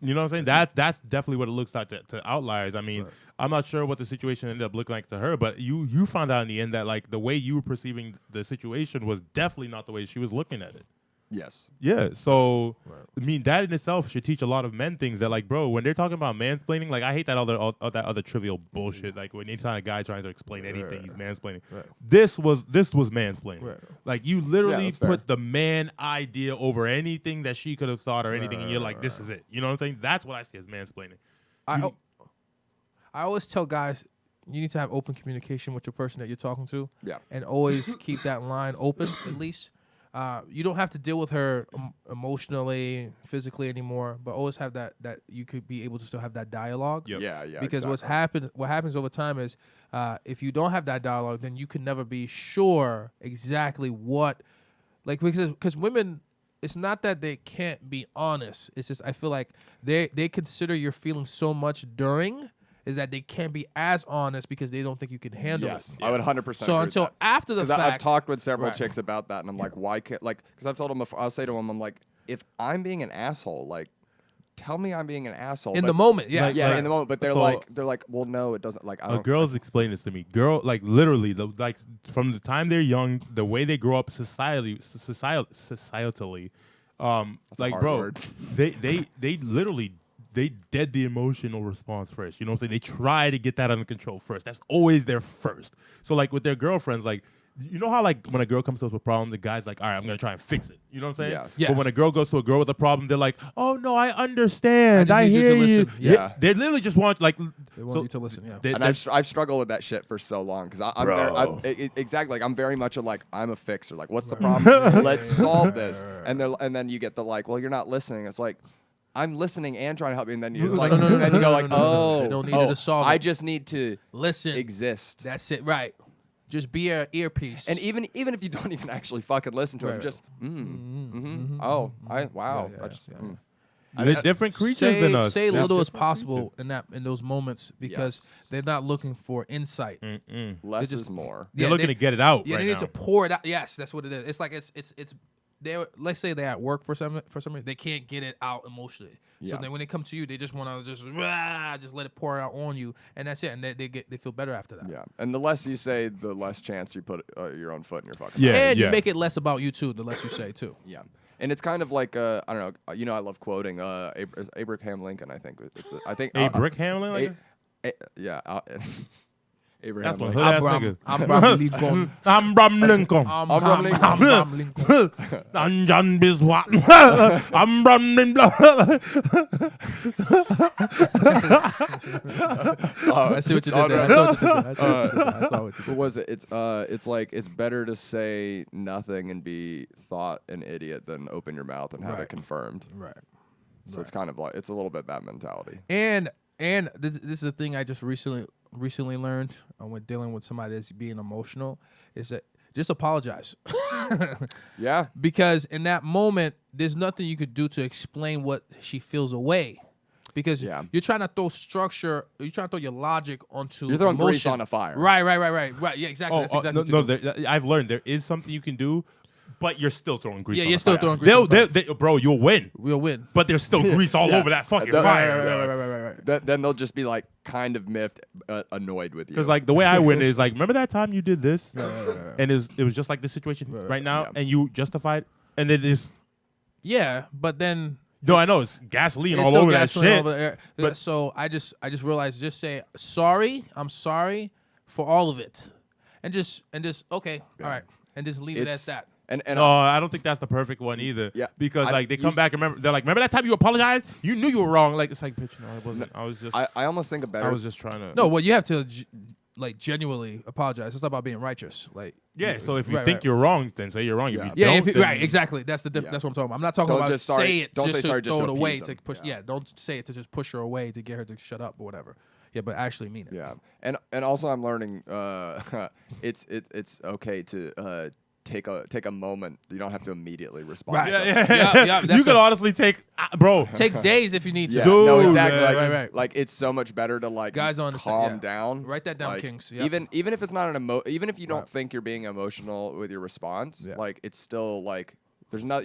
You know what I'm saying? That's definitely what it looks like to outliers. I mean, I'm not sure what the situation ended up looking like to her, but you found out in the end that like the way you were perceiving the situation was definitely not the way she was looking at it. Yes. Yeah, so I mean that in itself should teach a lot of men things that like, bro, when they're talking about mansplaining, like I hate that other trivial bullshit. Like when anytime a guy tries to explain anything, he's mansplaining. Right. This was mansplaining. Right. Like you literally that's fair. put the man idea over anything that she could have thought or anything, and you're like, this is it. You know what I'm saying? That's what I see as mansplaining. I always tell guys you need to have open communication with your person that you're talking to. Yeah. And always keep that line open at least. You don't have to deal with her emotionally, physically anymore, but always have that you could be able to still have that dialogue. Yep. Yeah. Because exactly. what happens over time is if you don't have that dialogue, then you can never be sure exactly what, like, because women, it's not that they can't be honest. It's just I feel like they consider your feelings so much during is that they can't be as honest because they don't think you can handle Yes, it. I would 100%. So until after the because fact, I've talked with several Right. chicks about that, and I'm like, why can't like? Because I've told them, I'll say to them, I'm like, if I'm being an asshole, like, tell me I'm being an asshole in but- the moment, yeah, Yeah, right. in the moment. But they're So- like, well, no, it doesn't. Like, I A don't. girl's explained this to me. Girl, like literally, like from the time they're young, the way they grow up societally, like hard bro, word. they literally they dead the emotional response first. You know what I'm saying? They try to get that under control first. That's always their first. So like with their girlfriends, like you know how like when a girl comes to us with a problem, the guy's like, all right, I'm gonna try and fix it. You know what I'm saying? Yes. Yeah. But when a girl goes to a girl with a problem, they're like, oh no, I understand. I I just need you hear to you. listen. Yeah. They literally just want like. They want you to listen. Yeah. they- And they're- I've struggled with that shit for so long because exactly like I'm very much I'm a fixer. Like, what's the problem? Let's solve this. And then you get the like, well, you're not listening. It's like, I'm listening and trying to help you, and then you, it's like, no, then you go like, no. oh, They don't need you to solve I it. just need to Listen. exist. That's it. Right. Just be an earpiece. And even if you don't even actually fucking listen to him, Right. just wow, Yeah, I just yeah. They're different creatures than us. Say They're little as different possible in those moments because Yes. they're not looking for insight. less just- is more. They're looking to get it out. Yeah, right they need now. to pour it out. Yes, that's what it is. It's like it's they let's say they're at work for some reason, they can't get it out emotionally. So Yeah. then when they come to you, they just want to just let it pour out on you, and that's it. And they feel better after that. Yeah, and the less you say, the less chance you put your own foot in your fucking Yeah. mouth. And you make it less about you too. The less you say too. Yeah. And it's kind of like I don't know. You know, I love quoting Abraham Lincoln. I think I think A Brick Hamlin? yeah. Abraham That's one Lincoln. hood ass nigga. I'm Abraham Lincoln. I'm Bram Lincoln. I'm Abraham Lincoln. Abraham Lincoln. I'm John Biswat. I'm Bram Lincoln. I see what you did there. I saw what you did there. I saw what you did. What was it? It's like it's better to say nothing and be thought an idiot than open your mouth and have Right. it confirmed. Right. So it's kind of like it's a little bit that mentality. And this is a thing I just recently learned when dealing with somebody that's being emotional is that just apologize. Yeah. Because in that moment, there's nothing you could do to explain what she feels away. Because Yeah. you're trying to throw structure, you're trying to throw your logic onto You're throwing grease emotion. on a fire. Right. Yeah, exactly. That's exactly what no, you're doing. I've learned there is something you can do, but you're still throwing grease. Yeah, on you're the still fire. throwing grease on the fire. Bro, you'll win, We'll win. but there's still grease all over that fucking fire. Right. Then they'll just be like kind of miffed, annoyed with you. Because like the way I win is like, remember that time you did this, and it was just like this situation right now, Yeah. and you justified, and it is. Yeah, but then No, I know it's gasoline it's all still over that gasoline shit. over there. But- So I just realized, just say sorry. I'm sorry for all of it, and just okay, all right, and just leave it as that. And No, I don't think that's the perfect one either. Yeah. Because I- like they you come s- back and remember, they're like, remember that time you apologized? You knew you were wrong. Like it's like, bitch, no, I wasn't. I was just. I almost think a better. I was just trying to. No, well, you have to like genuinely apologize. It's not about being righteous. Like Yeah. So if you Right, think right. you're wrong, then say you're wrong. Yeah. If you yeah, don't, if you, then- right, exactly. That's the Yeah. that's what I'm talking about. I'm not talking Don't about just sorry- say it. don't just say to sorry just throw to it away appease to them. push. Yeah. Yeah, don't say it to just push her away to get her to shut up or whatever. Yeah, but actually mean it. Yeah, and also I'm learning. It's okay to take a moment. You don't have to immediately respond. Right. to Yeah, something. yeah. Yeah, you that's could a- honestly take, bro. Take days if you need to. Yeah, Dude, no, exactly. yeah, Like, right. like it's so much better to like Guys don't understand, calm yeah. down. Write that down, like, Kingz. Yep. Even if it's not an even if you don't Right. think you're being emotional with your response, Yeah. like it's still like there's no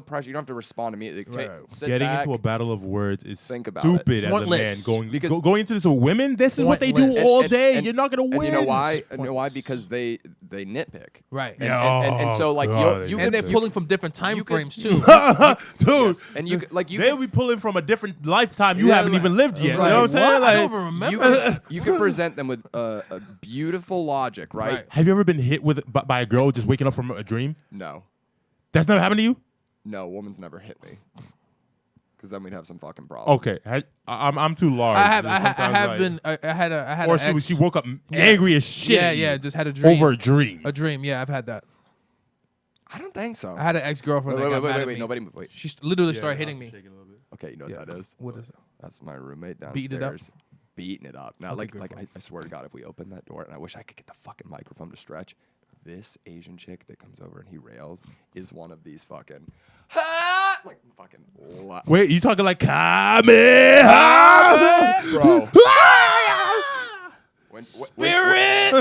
pressure. You don't have to respond immediately. Right. Sit Getting back. into a battle of words is Think about stupid it. as a man. Pointless. Going going into this with women, this is what they do Pointless. all And- day. and- You're not gonna win. And you know why? And you know why? Pointless. Because they nitpick. Right. And so like God, you And they're could- pulling from different time you could- frames too. Dude. and you could- like you They'll could- be pulling from a different lifetime you Yeah, haven't right. even lived yet. Right. You know what I'm saying? What? I Like, don't even remember. you can present them with a beautiful logic, right? Right. have you ever been hit with by a girl just waking up from a dream? No, That's never happened to you? no, woman's never hit me. Because then we'd have some fucking problems. Okay, I'm too large. I have Sometimes, been. I had Or an she ex. she woke up angry as shit. Yeah, just had a dream. Over a dream. A dream. Yeah, I've had that. I don't think so. I had an ex girlfriend that got mad at me. Nobody, wait. She literally started hitting me. Okay, you know what that is? What is it? That's my roommate downstairs. Beating it up? Beating it up. Now, Okay, like, good like for I swear to God, if we open that door, and I wish I could get the fucking microphone to stretch, this Asian chick that comes over and he rails is one of these fucking, like fucking, Wait, you talking like Kamehameha? bro. Spirit!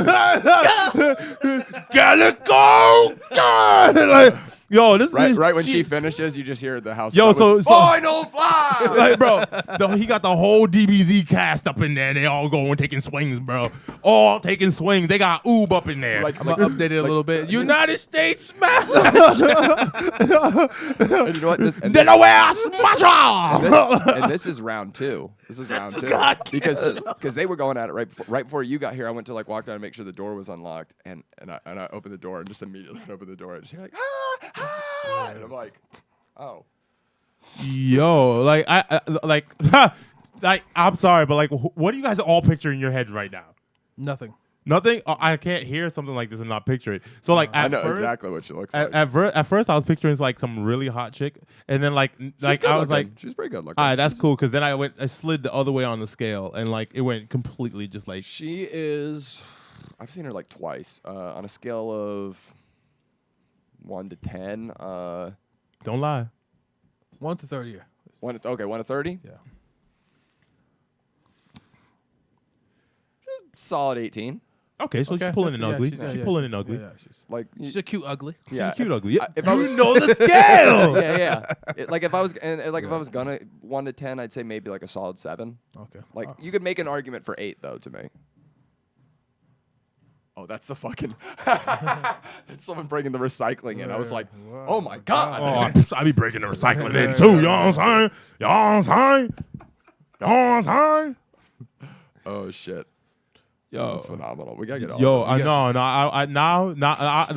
Gotta go! God! Like, yo, this is Right when she finishes, you just hear the house. Yo, go with, so- Final five. Like, bro, he got the whole DBZ cast up in there. And they all going taking swings, bro. All taking swings. They got Oob up in there. I'm gonna update it a little bit. United States smash. And you know what? Delaware Smasher. And this is round 2. This is round 2 because they were going at it right before you got here. I went to like walk down and make sure the door was unlocked, and I opened the door and just immediately opened the door and she's like, and I'm like, oh. Yo, like like I'm sorry, but like, what do you guys all picture in your heads right now? Nothing. Nothing. I can't hear something like this and not picture it. So like, I at know first, exactly what she looks like. at first, I was picturing like some really hot chick, and then like I was like, she's pretty good looking. all right, that's cool. Because then I slid the other way on the scale, and like it went completely just like. She is. I've seen her like twice on a scale of 1 to 10. Don't lie. 1 to 30. 1 to 30. Yeah. Solid 18. Okay, so Okay, she's pulling that's- in ugly. she's- She's yeah, pulling she's- in ugly. Yeah, she's, Like she's a cute ugly. yeah, Cute ugly. Yeah. If I was, You know the scale. yeah. Like if I was if I was gonna 1 to 10, I'd say maybe like a solid 7. Okay. Like you could make an argument for 8 though to me. Oh, that's the fucking. It's someone breaking the recycling in. I was like, Wow. oh my god. Oh, I be breaking the recycling in too. You know what I'm saying? You know what I'm saying? You know what I'm saying? Oh shit. Yo, That's phenomenal. We gotta get all. yo, of that.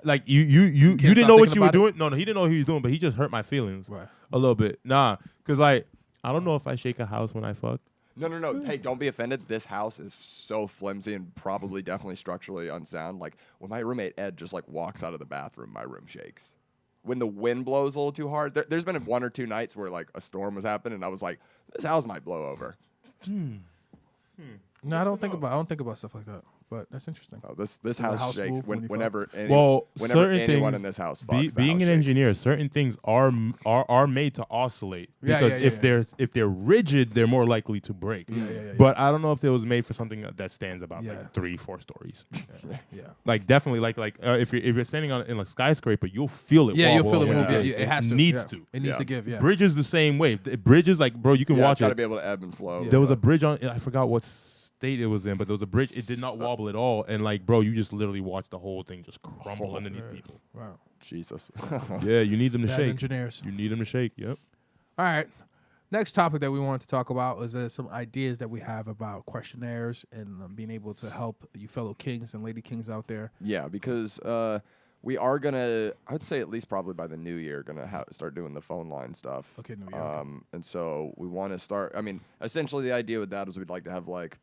like you didn't stop know what thinking you were about it? doing. No, he didn't know what he was doing, but he just hurt my feelings Right. a little bit. Nah, cause like I don't know if I shake a house when I fuck. No. Hey, don't be offended. This house is so flimsy and probably definitely structurally unsound. Like when my roommate Ed just like walks out of the bathroom, my room shakes. When the wind blows a little too hard, there's been 1 or 2 nights where like a storm was happening, and I was like, this house might blow over. No, I don't think about stuff like that. But that's interesting. Oh, this the house house shakes move when you whenever Certain anyone things, in this house fucks. being an engineer, certain things are made to oscillate Yeah, because yeah, if they're rigid, they're more likely to break. Yeah. But I don't know if it was made for something that stands about Yeah. like 3-4 stories. Yeah. Like definitely like if you're standing in a skyscraper, you'll feel it. Yeah, you'll wobble feel it when move. it Yeah, goes. yeah, it has to. Needs yeah. to. It needs Yeah. to give. Yeah. Bridges the same way. Bridges like bro, you can Yeah, watch it's got to it. be able to ebb and flow. There was a bridge on. I forgot what state it was in, but there was a bridge. It did not wobble at all, and like bro, you just literally watch the whole thing just crumble underneath people. Wow. Jesus. Yeah, you need them to Bad shake. engineers. You need them to shake. Yep. All right. Next topic that we wanted to talk about is some ideas that we have about questionnaires and being able to help you fellow kings and lady kings out there. Yeah, because we are gonna, I would say at least probably by the new year, gonna start doing the phone line stuff. Okay, new year, okay. And so we want to start. I mean, essentially the idea with that is we'd like to have like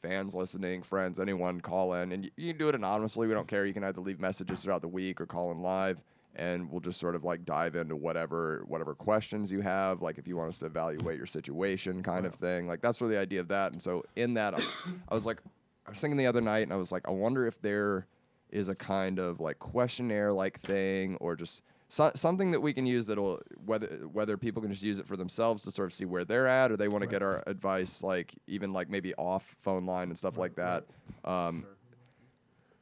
fans listening, friends, anyone call in, and you can do it anonymously. We don't care. You can either leave messages throughout the week or call in live, and we'll just sort of like dive into whatever questions you have. Like if you want us to evaluate your situation, kind of thing. Like that's really the idea of that. And so in that, I was thinking the other night, and I was like, I wonder if there is a kind of like questionnaire like thing or just something that we can use that'll whether people can just use it for themselves to sort of see where they're at or they want to get our advice like even like maybe off phone line and stuff like that.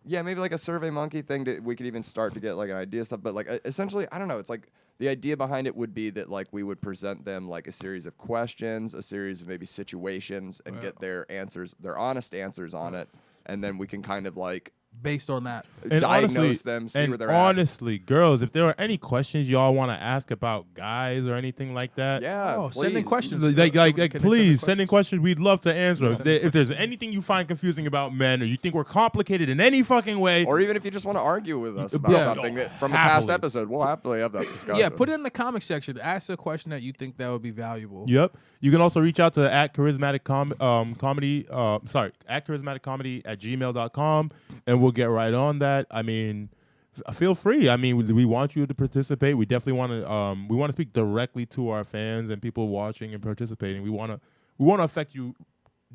Yeah, maybe like a Survey Monkey thing that we could even start to get like an idea stuff. But like essentially, I don't know. It's like the idea behind it would be that like we would present them like a series of questions, a series of maybe situations, and get their answers, their honest answers on it, and then we can kind of like Based on that. diagnose them, see where they're honestly, girls, if there are any questions y'all want to ask about guys or anything like that, at. Yeah, Oh, send in please. questions. like Can they please send in questions? questions. We'd love to answer. If there's anything you find confusing about men or you think we're complicated in any fucking way, Or even if you just want to argue with us about Yeah. something that, from a past Happily. episode, we'll happily have that discussion. Yeah, put it in the comment section. Ask a question that you think that would be valuable. yep. You can also reach out to at Karizmatik Comedy, at Karizmatik Comedy at gmail.com, and we'll get right on that. I mean, feel free. I mean, we want you to participate. We definitely want to speak directly to our fans and people watching and participating. We want to affect you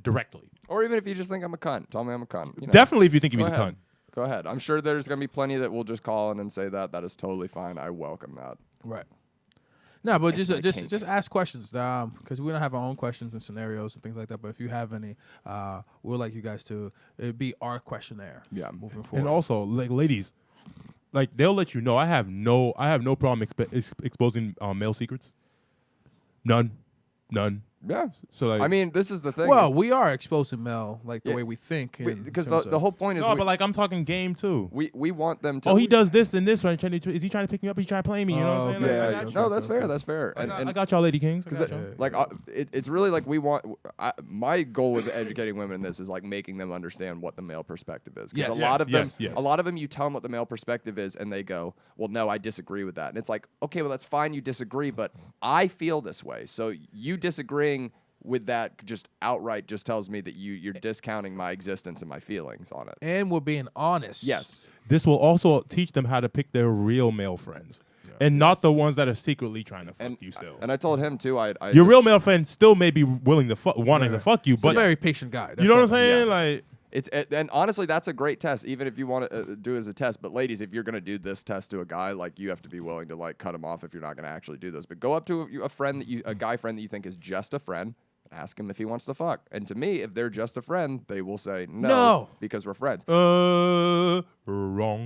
directly. Or even if you just think I'm a cunt, tell me I'm a cunt. You know. Definitely, if you think Go he's a ahead. cunt. Go ahead. I'm sure there's going to be plenty that will just call in and say that. That is totally fine. I welcome that. Right. No, but It's my just kink. just ask questions because we don't have our own questions and scenarios and things like that. But if you have any, we'd like you guys to it'd be our questionnaire. Yeah. Moving forward. And also, like ladies, like they'll let you know. I have no problem exposing male secrets. None. Yeah. So like, I mean, this is the thing. Well, we are exposing Mel like the Yeah. way we think. Because the whole point is no, but like I'm talking game too. we want them to. Oh, he does this and this. Right? Is he trying to pick me up? Is he trying to play me? You know what I'm saying? Like, I Yeah. got you. No, that's fair. That's fair. I got y'all, Lady Kings. I got y'all. Like it's really like we want. My goal with educating women in this is like making them understand what the male perspective is. Because Yes. a lot of them, Yes. a lot of them, you tell them what the male perspective is, and they go, "Well, no, I disagree with that." And it's like, okay, well, that's fine, you disagree, but I feel this way. So you disagreeing with that just outright just tells me that you're discounting my existence and my feelings on it. And we're being honest. Yes. This will also teach them how to pick their real male friends, and not the ones that are secretly trying to fuck you still. And I told him too. Your real male friend still may be willing to wanting to Right. fuck you, He's a but very patient guy. you know what I'm That's all. saying? Yeah. Like, And honestly, that's a great test, even if you want to do it as a test. But ladies, if you're gonna do this test to a guy, like you have to be willing to like cut him off if you're not gonna actually do this. But go up to a friend a guy friend that you think is just a friend, and ask him if he wants to fuck. And to me, if they're just a friend, they will say no. Because we're friends.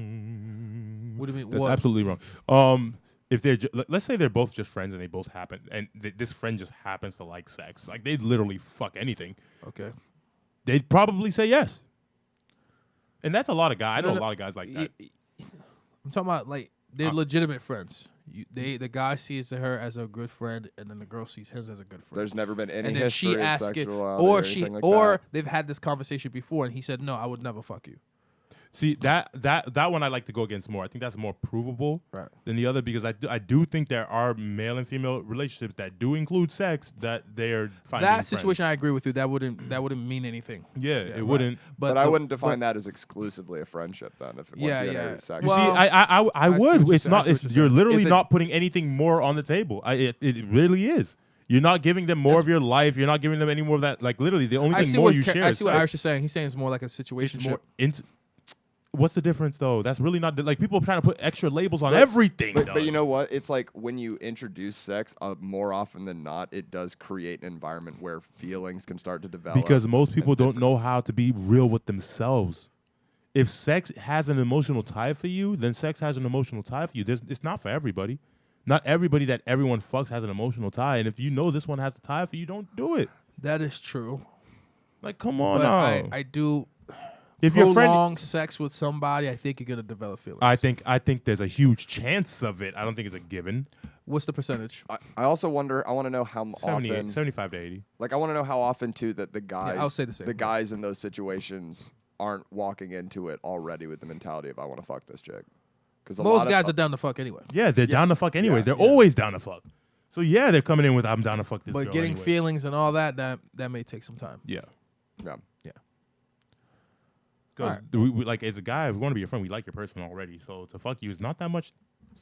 wrong. What do you mean? That's What? absolutely wrong. If they're let's say they're both just friends and they both happen, and this friend just happens to like sex, like they literally fuck anything, Okay. they'd probably say yes. And that's a lot of guys. I know No, a lot of guys like that. I'm talking about like they're legitimate friends. The guy sees her as a good friend, and then the girl sees him as a good friend. There's never been any and then history she of asks it, sexuality or anything like or that. they've had this conversation before, and he said, "No, I would never fuck you." See, that one I like to go against more. I think that's more provable Right. than the other, because I do think there are male and female relationships that do include sex that they're finding That situation, I friends. agree with you. That wouldn't mean anything. Yeah, right. it wouldn't. But I the- wouldn't define but- that as exclusively a friendship then. If once Yeah, you yeah. enter sex. You Well, see, I see what would. you're It's saying. not. I see what You're you're literally Is it- not putting anything more on the table. It really is. You're not giving them more of your life. You're not giving them any more of that. Like literally, the only I thing see more what you share. I is see what sex. Irish is saying. He's saying it's more like a situation. It's more. What's the difference though? That's really not like people are trying to put extra labels on everything. But you know what? It's like when you introduce sex, more often than not, it does create an environment where feelings can start to develop. Because most people and don't know how to be real with themselves. If sex has an emotional tie for you, then sex has an emotional tie for you. It's not for everybody. Not everybody that everyone fucks has an emotional tie. And if you know this one has the tie for you, don't do it. That is true. Like, come on But now. I do If your friend, prolong sex with somebody, I think you're gonna develop feelings. I think there's a huge chance of it. I don't think it's a given. What's the percentage? I also wonder. I want to know how 78, often. 75 to 80. Like I want to know how often too that the guys. I'll say the same. guys in those situations aren't walking into it already with the mentality of I want to fuck this chick. Because Most guys are down to fuck anyway. Yeah, they're down to fuck anyways. Yeah, They're always down to fuck. So yeah, they're coming in with I'm down to fuck this But girl getting anyways. feelings and all that may take some time. Yeah. Yeah. Because Alright. we like as a guy, if we want to be your friend, we like your person already. So to fuck you is not that much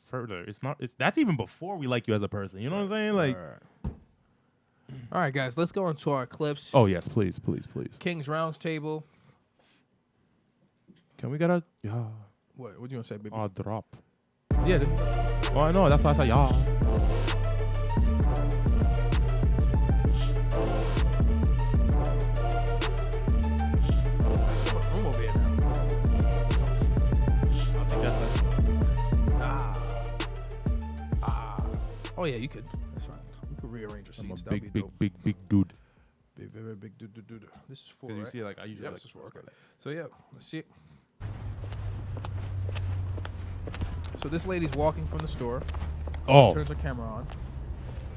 further. That's even before we like you as a person. You know what I'm saying? Like, All right, guys, let's go into our clips. oh yes, please. King's Rounds Table. Can we get a What you gonna say, baby? drop? Yeah. Oh, I know. That's why I said yeah. So much room over here now. I think that's it. Oh yeah, you could. That's fine. We could rearrange your I'm a seats. That'd big be dope. dude. Big, very big dude. This is 4. Because you Right? see, like I usually Yeah, like this is 4. let's go Okay. So yeah, let's see it. So this lady's walking from the store. Oh, Turns her camera on,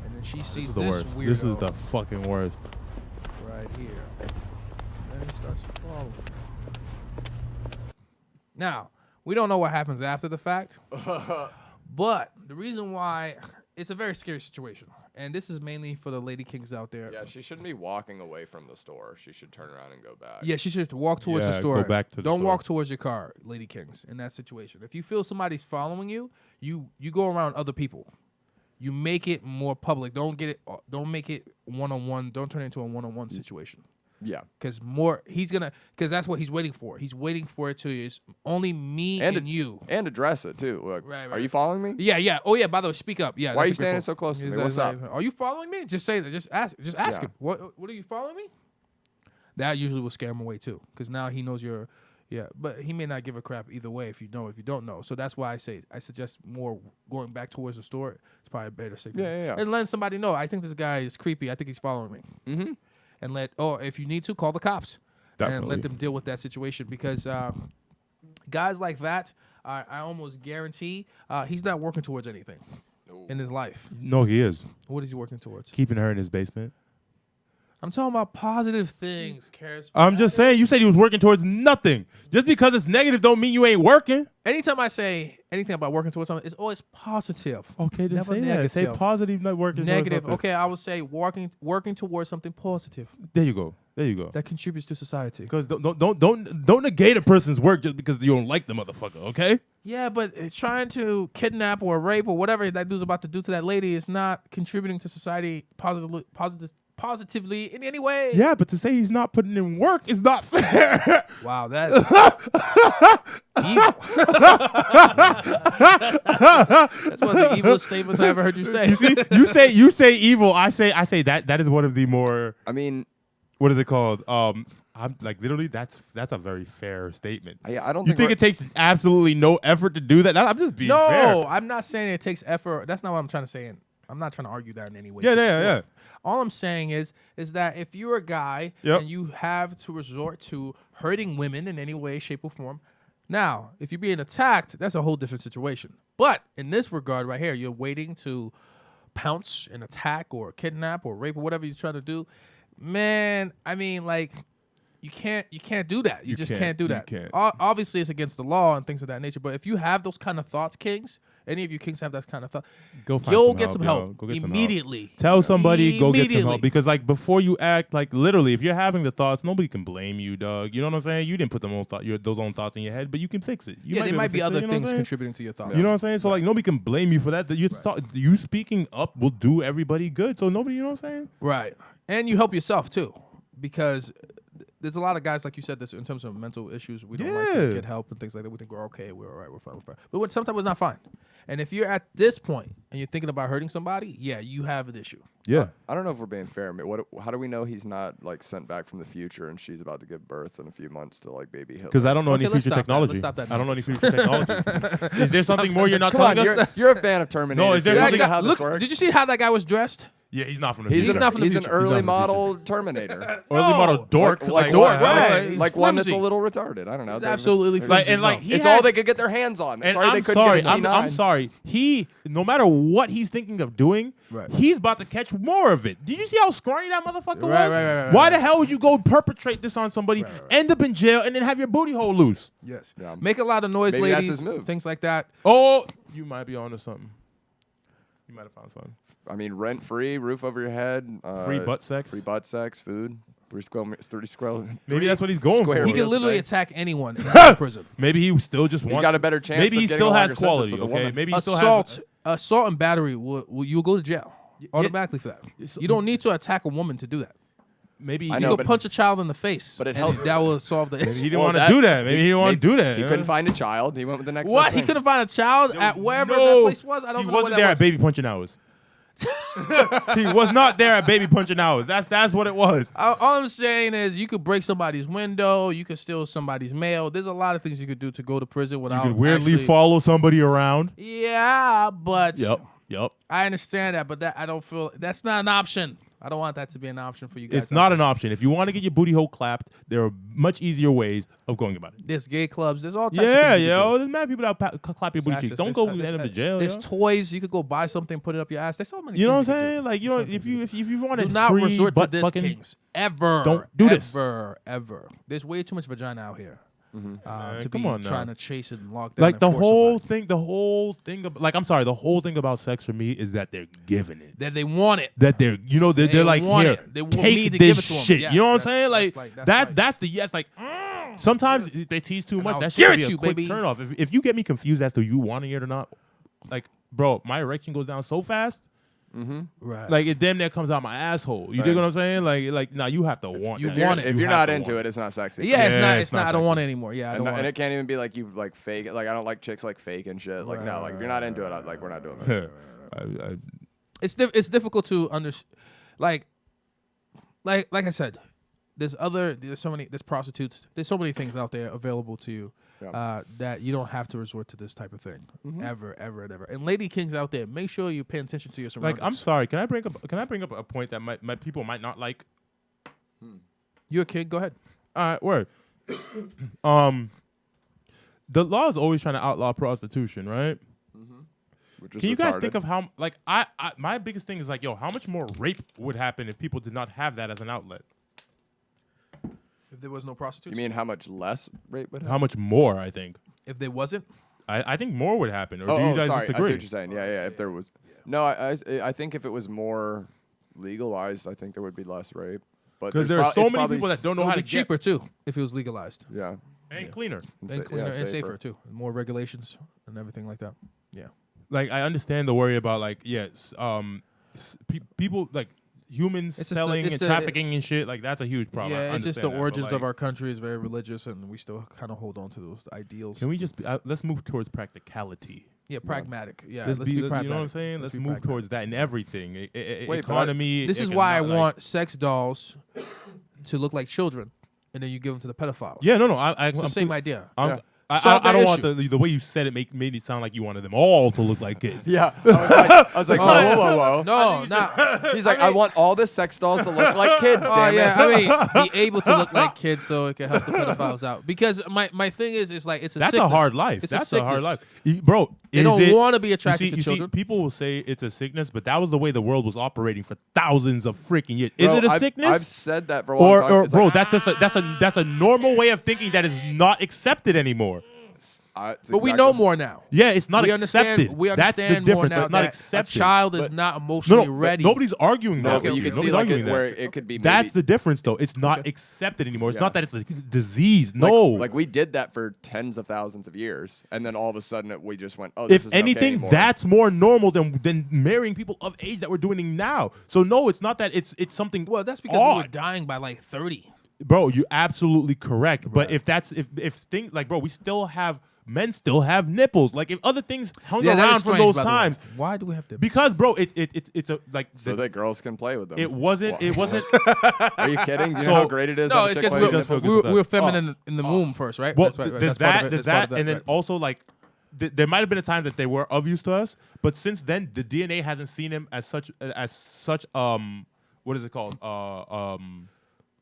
and then she this sees is the this worst. weirdo This is the fucking worst. right here. Then he starts following. Now we don't know what happens after the fact, but the reason why it's a very scary situation, and this is mainly for the lady kings out there. Yeah, she shouldn't be walking away from the store. She should turn around and go back. Yeah, she should walk towards the Yeah, store. go back to the Don't store. walk towards your car, Lady Kings, in that situation. If you feel somebody's following you, you go around other people. You make it more public. Don't make it one-on-one. Don't turn it into a one-on-one situation. Yeah. Because that's what he's waiting for. He's waiting for it to is only me and you. And address it too. Like, Right, Are right. you following me? Yeah. Oh yeah. By the way, speak up. Yeah. Why are that's you a standing good point. so close to me? He's What's like- up? Are you following me? Just say that. Just ask Yeah. him. What are you following me? That usually will scare him away too, because now he knows you're Yeah, but he may not give a crap either way if you don't know. So that's why I suggest more going back towards the store. It's probably better safe. Yeah. And letting somebody know. I think this guy is creepy. I think he's following me. Mm-hmm. And if you need to, call the cops. And Definitely. let them deal with that situation because guys like that, I almost guarantee he's not working towards anything in his life. No, he is What is he working towards? keeping her in his basement. I'm talking about positive things, Karis. I'm just saying. You said he was working towards nothing. Just because it's negative don't mean you ain't working. Anytime I say anything about working towards something, it's always positive. Okay, then Never say that. Say negative. positive, not working towards Negative. something. Okay, I would say working towards something positive There you go. that contributes to society. Because don't negate a person's work just because you don't like the motherfucker. Okay. Yeah, but trying to kidnap or rape or whatever that dude's about to do to that lady is not contributing to society positively in any way. Yeah, but to say he's not putting in work is not fair. Wow, that's evil. That's one of the evilest statements I ever heard you say. you say evil. I say that is one of the more. I mean, What is it called? I'm like literally that's a very fair statement. I don't You think we're- it takes absolutely no effort to do that? I'm just being fair. No, I'm not saying it takes effort. That's not what I'm trying to say. I'm not trying to argue that in any way. Yeah. All I'm saying is that if you're a guy Yep. and you have to resort to hurting women in any way, shape, or form, now, if you're being attacked, that's a whole different situation. But in this regard right here, you're waiting to pounce and attack or kidnap or rape or whatever you're trying to do. Man, I mean, like, you can't do that. You just can't do that. You can't. Obviously, it's against the law and things of that nature. But if you have those kind of thoughts, Kings, any of you Kings have that kind of thought, Go find go some get help, some yo. help Go get some help. immediately. Tell somebody, go get some Immediately. help. Because like before you act, like literally, if you're having the thoughts, nobody can blame you, dog. You know what I'm saying? You didn't put those own thoughts in your head, but you can fix it. You Yeah, there able might to be fix it, other you know what I'm things saying? contributing to your thoughts. You know what I'm saying? So like nobody can blame you for that. You speaking up will do everybody good. So nobody, you know what I'm saying? Right. And you help yourself too, because there's a lot of guys, like you said, this in terms of mental issues. We don't like to Yeah. get help and things like that. We think we're okay, we're all right, we're fine, we're fine. But sometimes it's not fine. And if you're at this point and you're thinking about hurting somebody, yeah, you have an issue. Yeah. I don't know if we're being fair. I mean, how do we know he's not like sent back from the future and she's about to give birth in a few months to like baby Hitler? Because I don't know Okay, any let's future stop that. technology. Let's stop that I don't know any nonsense. future technology. Is there something more you're not Come on, telling us? you're a fan of Terminator. No, is there too. something- You know how Look, this works? did you see how that guy was dressed? Yeah, he's not from the He's future. not from the an future. He's not early from the model Terminator. Early model dork. Like what the dork, hell? right. He's like one that's a flimsy. little retarded. I don't know. He's They're absolutely they're- Like, flimsy. and like No. he it's has, all they could get their hands on. And Sorry, I'm they couldn't sorry. get a I'm T9. sorry. He, no matter what he's thinking of doing, Right. he's about to catch more of it. Did you see how scrawny that motherfucker Right, was? right. Why the hell would you go perpetrate this on somebody, Right. end up in jail, and then have your booty hole loose? Yes. Yeah. Make a lot of noise, Maybe that's ladies, his move. things like that. Oh, you might be onto something. You might have found something. I mean, rent free, roof over your head, Free butt sex. free butt sex, food, 30 square. Maybe that's what he's going square for. He meals can literally today. attack anyone in prison. Maybe he still just wants. got a better chance Maybe of he getting still a has longer quality. sentence with a Okay, woman. maybe he still Assault and battery you'll go to jail automatically for that. It's- You don't need to attack a woman to do that. Maybe I he, know, You but- can punch a child in the face, but it and helps. that will solve the he issue. didn't Well, want to that- do that. Maybe he didn't want to do that. He huh? couldn't find a child. He went with the next What? best He thing. couldn't find a child at wherever that No, place was. I don't he know where wasn't that there was. at baby punching hours. He was not there at baby punching hours. That's what it was. All I'm saying is you could break somebody's window. You could steal somebody's mail. There's a lot of things you could do to go to prison You without could weirdly actually- follow somebody around. Yeah, but Yep. I understand that, but that I don't feel that's not an option. I don't want that to be an option for you guys. It's not an option. If you want to get your booty hole clapped, there are much easier ways of going about it. There's gay clubs. There's all types of Yeah, things you can do. yo. There's mad people that clap your booty cheeks. Don't go end up in jail. There's yo. toys. You could go buy something, put it up your ass. There's so many. You know what things I'm you saying? can do. Like, you know, if you wanted Do not free resort to butt this, fucking, Kings. Ever. Don't do this. Ever. There's way too much vagina out here to come be on now. trying to chase it and lock down. like and the force whole somebody. thing, like I'm sorry, the whole thing about sex for me is that they're giving it. That they want it. That they're, you know, they're They like, want here, it. They want take me to this give it to 'em. shit. Yes, you know what I'm that's- saying? Like, that's right. that's the yes. Like, sometimes they tease too much. I'll That give should it be to a you, quick baby. turn off. If you get me confused as to you wanting it or not, like, bro, my erection goes down so fast. Right. Like it damn near comes out my asshole. You dig what I'm saying? Like, nah, you have to want. you that. want it. If You you're have not to into want it, it's not sexy. yeah, it's Yeah, not. it's It's not. not I don't sexy. want it anymore. Yeah, I don't want And it. it can't even be like you like fake it. Like I don't like chicks like fake and shit. Like no, like if you're not into it, like we're not doing this. It's difficult to understand. Like I said, there's prostitutes. There's so many things out there available to you that you don't have to resort to this type of thing ever. And lady kings out there, make sure you pay attention to your surroundings. Like, I'm sorry. Can I bring up a point that my people might not like? You're a kid. Go ahead. Word. The law is always trying to outlaw prostitution, right? Which is Can you guys retarded. think of how, like, my biggest thing is like, yo, how much more rape would happen if people did not have that as an outlet? If there was no prostitutes, You mean how much less rape would happen? How much more? I think. if there wasn't, I think more would happen. Or do Oh, you guys sorry. I see disagree? what you're saying. Yeah. If there was, no, I think if it was more legalized, I think there would be less rape. But Because there's there are so it's many probably people that don't it know would how be to cheaper too if it was legalized, Yeah. and cleaner. and cleaner and safer too, more regulations and everything like that. Yeah. Like, I understand the worry about, like, people, like, humans It's just selling it's and the- trafficking and shit. Like, that's a huge problem. I Yeah, it's just the understand that, but, origins of like, our country is very religious, and we still kind of hold on to those ideals. Can we just let's move towards practicality? Yeah, pragmatic. Yeah, Let's let's be, be you pragmatic. know what I'm saying? Let's be move pragmatic. towards that in everything. Wait, but Economy. This is why I like- want sex dolls to look like children, and then you give them to the pedophiles. Yeah, no. It's the same idea. I Solve that don't want issue. the way you said it made it sound like you wanted them all to look like kids. Yeah. I was like, whoa. No, not. He's like, I want all the sex dolls to look like kids, Oh damn yeah, it. I mean, be able to look like kids so it can help the pedophiles out. Because my thing is like it's a That's sickness. a hard life. It's That's a hard sickness. life, bro. They don't want to be attracted you to see, children. people will say it's a sickness, but that was the way the world was operating for thousands of freaking years. Is Bro, it a I've sickness? said that for a long time. or It's bro, like, that's a normal way of thinking that is not accepted anymore. it's But we exactly- know more now. Yeah, it's not We accepted. understand. We That's the understand more difference. now It's not that accepted. a child is But- not No, emotionally no, ready. nobody's arguing No, that. but you with can Nobody's see like arguing where that. it could be. That's maybe, the difference, though. It's not accepted anymore. It's Yeah. not that it's a disease. like, No. like we did that for tens of thousands of years, and then all of a sudden we just went, oh, this if isn't okay anything, anymore. that's more normal than marrying people of age that we're doing now. So no, it's not that it's something. Well, that's because we were odd. dying by like 30. Bro, you're absolutely correct. But if things like, bro, men still have nipples. Like, if other things hung Yeah, that around is from strange, those by the way. times, Why do we have to? because bro, it's a like so that girls can play with them. it wasn't. Are you kidding? Do you So- know how great it is? No, when a it's chick because plays we with feel nipples? good were, with we were that. feminine in the womb first, right? Well, That's right, there's that's part that, of it, there's that's part that, of and then right. also like there might have been a time that they were of use to us, but since then the DNA hasn't seen him as such what is it called?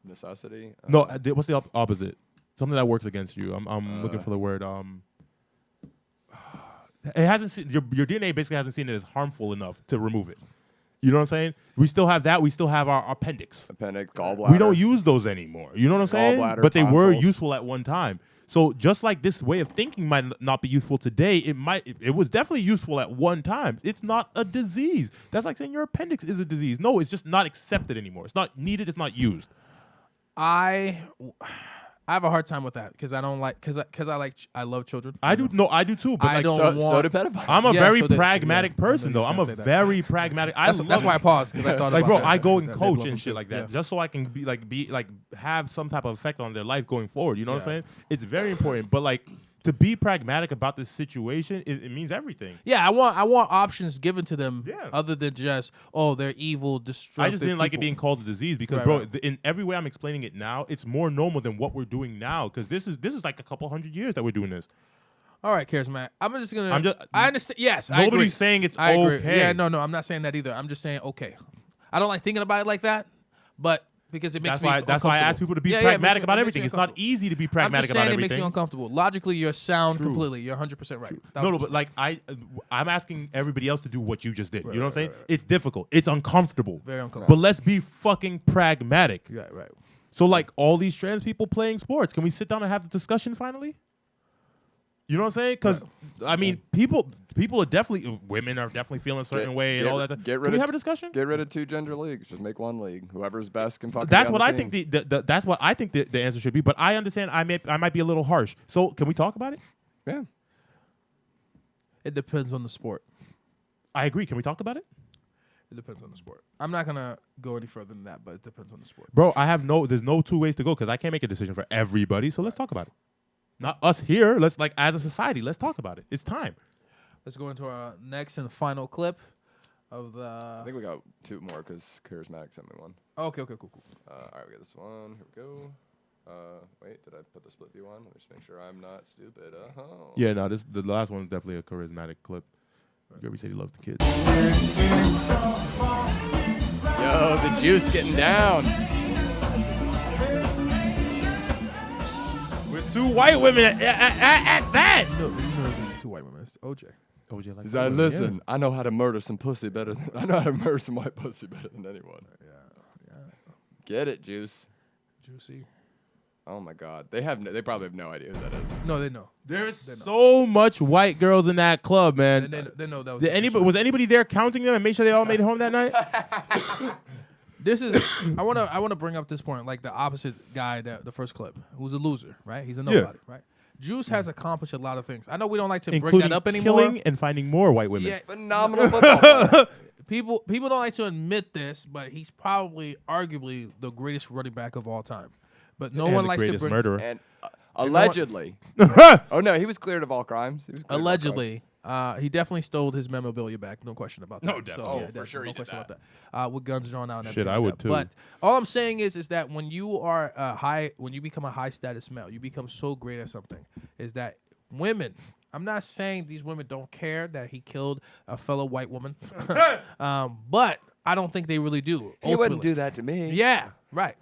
Necessity. No, what's the opposite? Something that works against you. I'm looking for the word. It hasn't seen your DNA basically hasn't seen it as harmful enough to remove it. You know what I'm saying? We still have that. We still have our appendix. Appendix, gallbladder. We don't use those anymore. You know what I'm saying? Gallbladder, But they were tonsils. useful at one time. So just like this way of thinking might not be useful today, it was definitely useful at one time. It's not a disease. That's like saying your appendix is a disease. No, it's just not accepted anymore. It's not needed. It's not used. I have a hard time with that because I don't like because I love children. I do too. But I like, don't So want. do pedophiles. I'm a Yeah, very so that- pragmatic yeah, person, I though. knew I'm you a was gonna say that. very pragmatic. That's why I paused because I thought like, about bro, that, I go and that they coach love them and shit too. like that Yeah. just so I can be have some type of effect on their life going forward. You know what I'm Yeah. saying? It's very important. But like to be pragmatic about this situation, it means everything. Yeah, I want options given to them Yeah. other than just they're evil, destructive. I just didn't like it people. being called a disease because, Right, bro, right. in every way I'm explaining it now, it's more normal than what we're doing now. Because this is like a couple hundred years that we're doing this. All right, Karizmatik. I I understand. Yes, I agree. Nobody's saying it's I agree. okay. Yeah, no, I'm not saying that either. I'm just saying okay. I don't like thinking about it like that, but because it makes That's me why I ask uncomfortable. people to be Yeah, it makes pragmatic me- about it makes everything. me It's not uncomfortable. easy to be I'm pragmatic just about saying it everything. makes me uncomfortable. Logically, you're sound True. completely. You're 100% right. No, but like I'm asking everybody else to do what you just did. You know what I'm saying? It's difficult. It's uncomfortable. Very uncomfortable. But let's be fucking pragmatic. Right. So like all these trans people playing sports, can we sit down and have the discussion finally? You know what I'm saying? Because I mean, people are definitely women are definitely feeling a certain way and all that. Can we have a discussion? Get rid of 2 gender leagues. Just make 1 league. Whoever's best can fucking. That's be what on I the think. team. That's what I think the answer should be. But I understand. I might be a little harsh. So can we talk about it? Yeah. It depends on the sport. I agree. Can we talk about it? It depends on the sport. I'm not gonna go any further than that, but it depends on the sport. Bro, there's no 2 ways to go because I can't make a decision for everybody. So let's talk about it. Not us here. Let's as a society, let's talk about it. It's time. Let's go into our next and final clip. of the. I think we got 2 more because Karizmatik sent me one. Okay, cool. All right, we got this one. Here we go. Wait, did I put the split view on? Let me just make sure I'm not stupid. Yeah, no, the last one is definitely a charismatic clip. Guerby said he loved the kids. Yo, the juice getting down. With 2 white women at that. You know there's gonna be 2 white women. It's OJ. OJ like He's white like, women, listen, I know how to murder some pussy better than I know how to murder some white pussy better than anyone. Yeah. Get it, juice. Juicy. Oh my God, they probably have no idea who that is. No, they know. There's so much white girls in that club, man. They know that was. Was anybody there counting them and make sure they all made it home that night? This is. I wanna bring up this point, like the opposite guy, the first clip, who's a loser, right? He's a nobody, right? Juice has accomplished a lot of things. I know we don't like to bring Including that up anymore. killing and finding more white women. Yeah, Phenomenal football player. people don't like to admit this, but he's probably, arguably, the greatest running back of all time. But no And one the likes to greatest bring. murderer. And allegedly. Oh no, he was cleared of all crimes. He was cleared of all Allegedly, he definitely stole his memorabilia back. No question about that. No, definitely. Oh, for sure he No did question that. about that. With guns drawn out. And Shit, everything I like would that. too. But all I'm saying is that when you are when you become a high status male, you become so great at something. Is that women? I'm not saying these women don't care that he killed a fellow white woman, but I don't think they really do. He wouldn't ultimately. do that to me. Yeah, right.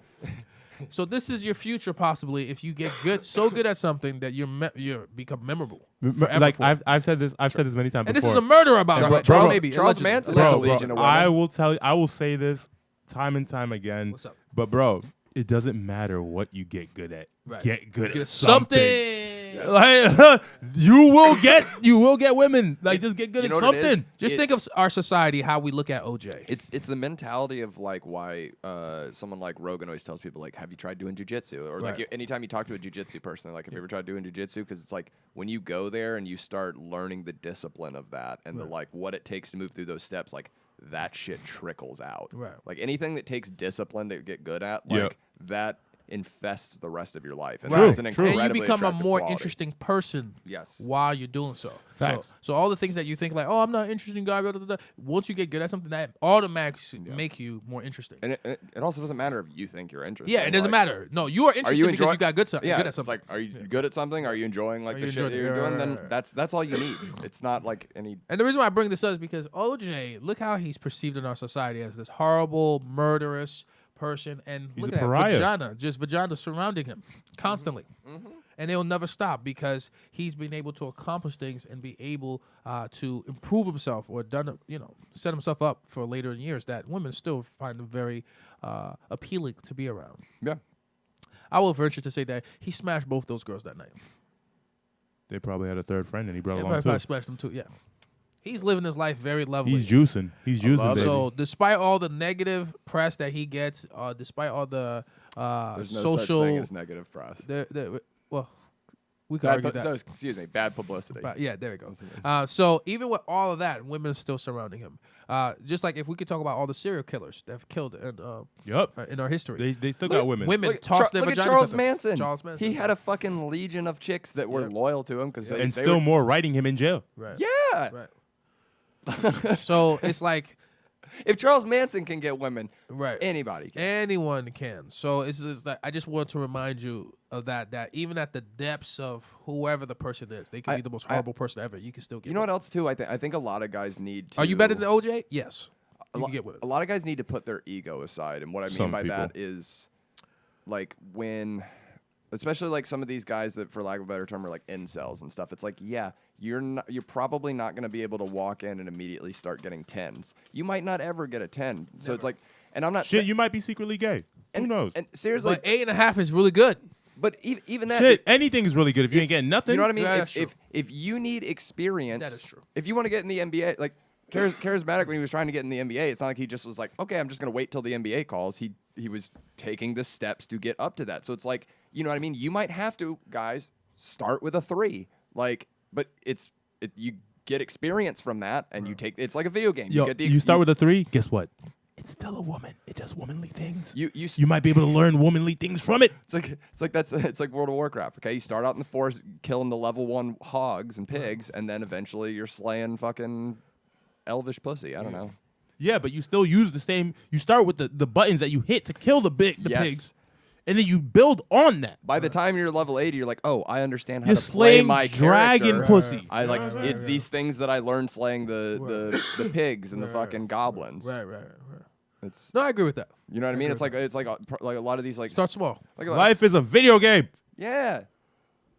So this is your future, possibly, if you get so good at something that you're become memorable. forever Like for it. I've said this many times And before. this is a murderer about it, right? Bro, Well, maybe Charles allegedly. Manson Allegedly. has a legion of women. I will tell you. I will say this time and time again. What's up? But bro, it doesn't matter what you get good at. Right. Get good Get at something. something. Like you will get women. Like just get good You at know what it is? something. Just think of our society, how we look at OJ. It's the mentality of like why someone like Rogan always tells people like, have you tried doing jujitsu? Or like Right. anytime you talk to a jujitsu person, like, have you ever tried doing jujitsu? Because it's like when you go there and you start learning the discipline of that and the like what it takes to move through those steps, like that shit trickles out. Right. Like anything that takes discipline to get good at, Yeah. like that infests the rest of your life. And Right. that is an And you incredibly become a attractive more quality. interesting person Yes. while you're doing so. Facts. So all the things that you think like, oh, I'm not an interesting guy, blah, blah, blah, once you get good at something, that automatically make you more interesting. And it also doesn't matter if you think you're interesting. Yeah, it doesn't like, matter. No, you are interesting because you got good, Yeah, good at it's something. like, are you good at something? Are you enjoying like Are the you shit enjoying that it? you're Right, doing? right, Then right. that's all you need. It's not like any. And the reason why I bring this up is because OJ, look how he's perceived in our society as this horrible, murderous person, and He's look a at that pariah. vagina surrounding him constantly, and it'll never stop because he's been able to accomplish things and be able to improve himself or set himself up for later in years that women still find him very appealing to be around. Yeah. I will venture to say that he smashed both those girls that night. They probably had a third friend and he brought Yeah, along probably too. smashed them too. Yeah, he's living his life very lovely. He's juicing. He's juicing, baby. So despite all the negative press that he gets, despite all the There's no social, such thing as negative press. well, we could argue Bad, that. excuse me, bad publicity. But yeah, there we go. So even with all of that, women are still surrounding him. Just like if we could talk about all the serial killers that have killed in our history. They still got women. Women Look, toss their look at vaginas Charles at them. Manson. Charles Manson. He had a fucking legion of chicks that were loyal to him because And still more writing him in jail. right. Yeah. Right. So it's like If Charles Manson can get women, right. anybody can. Anyone can. So it's just like I just want to remind you of that even at the depths of whoever the person is, they can be the most horrible person ever. You can still get. You know what women. else too? I think a lot of guys need to. Are you better than OJ? Yes. You can get women. A lot of guys need to put their ego aside, and what I mean Some by people. that is, like when, especially like some of these guys that, for lack of a better term, are like incels and stuff. It's like, yeah, you're probably not going to be able to walk in and immediately start getting 10s. You might not ever get a 10. So it's like, and I'm not Shit, sa- you might be secretly gay. Who knows? And seriously, But 8.5 is really good. but even that. Shit, anything is really good if you ain't getting nothing. You know what I mean? Yeah, If, that's true. if you need experience, That is true. If you want to get in the NBA, like Karizmatik when he was trying to get in the NBA, it's not like he just was like, okay, I'm just gonna wait till the NBA calls. He was taking the steps to get up to that. So it's like, you know what I mean? You might have to, guys, start with a 3, like, but you get experience from that, and you take. It's like a video game. Yo, you get the you start with a 3. Guess what? It's still a woman. It does womanly things. You might be able to learn womanly things from it. It's like World of Warcraft. Okay, you start out in the forest killing the level 1 hogs and pigs, and then eventually you're slaying fucking elvish pussy. I don't know. Yeah, but you still use the same. You start with the buttons that you hit to kill the pigs, and then you build on that. By the time you're level 80, you're like, oh, I understand how You're to play slaying my dragon character. pussy. I like it's these things that I learned slaying the pigs and the fucking goblins. Right. It's No, I agree with that. you know what I mean. It's like a lot of these like Start small. like Life is a video game. Yeah,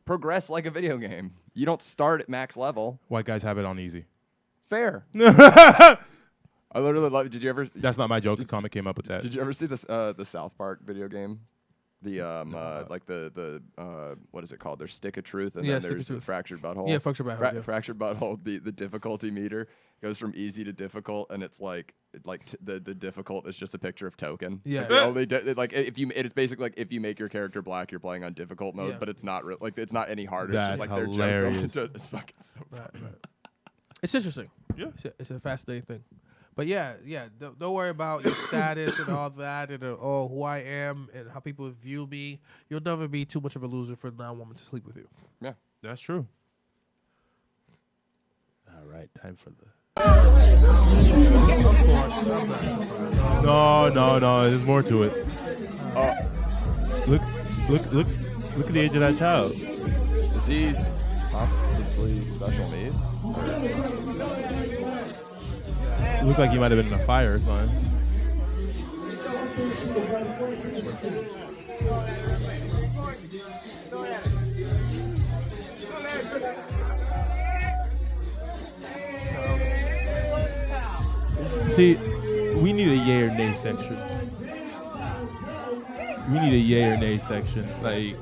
progress like a video game. You don't start at max level. White guys have it on easy. Fair. I literally love. Did you ever? That's not my joke. The comic came up with that. Did you ever see this the South Park video game? The like the what is it called? There's Stick of Truth and Yeah, then Stick of there's Truth. Fractured Butthole. Yeah, Fractured Butthole, yeah. Fractured Butthole. The difficulty meter goes from easy to difficult, and it's like the difficult is just a picture of Token. Yeah. Like, the only like if you it's basically like if you make your character black, you're playing on difficult mode, Yeah. but it's not like it's not any harder. That's it's just like hilarious. their joke. It's fucking so. Right. It's interesting. Yeah. It's a fascinating thing. But yeah. Don't worry about your status and all that and who I am and how people view me. You'll never be too much of a loser for a non-woman to sleep with you. Yeah. That's true. All right, time for the. No. There's more to it. Look at the age of that child. Is he possibly special needs? Looks like he might have been in a fire or something. See, we need a yay or nay section. We need a yay or nay section. Like,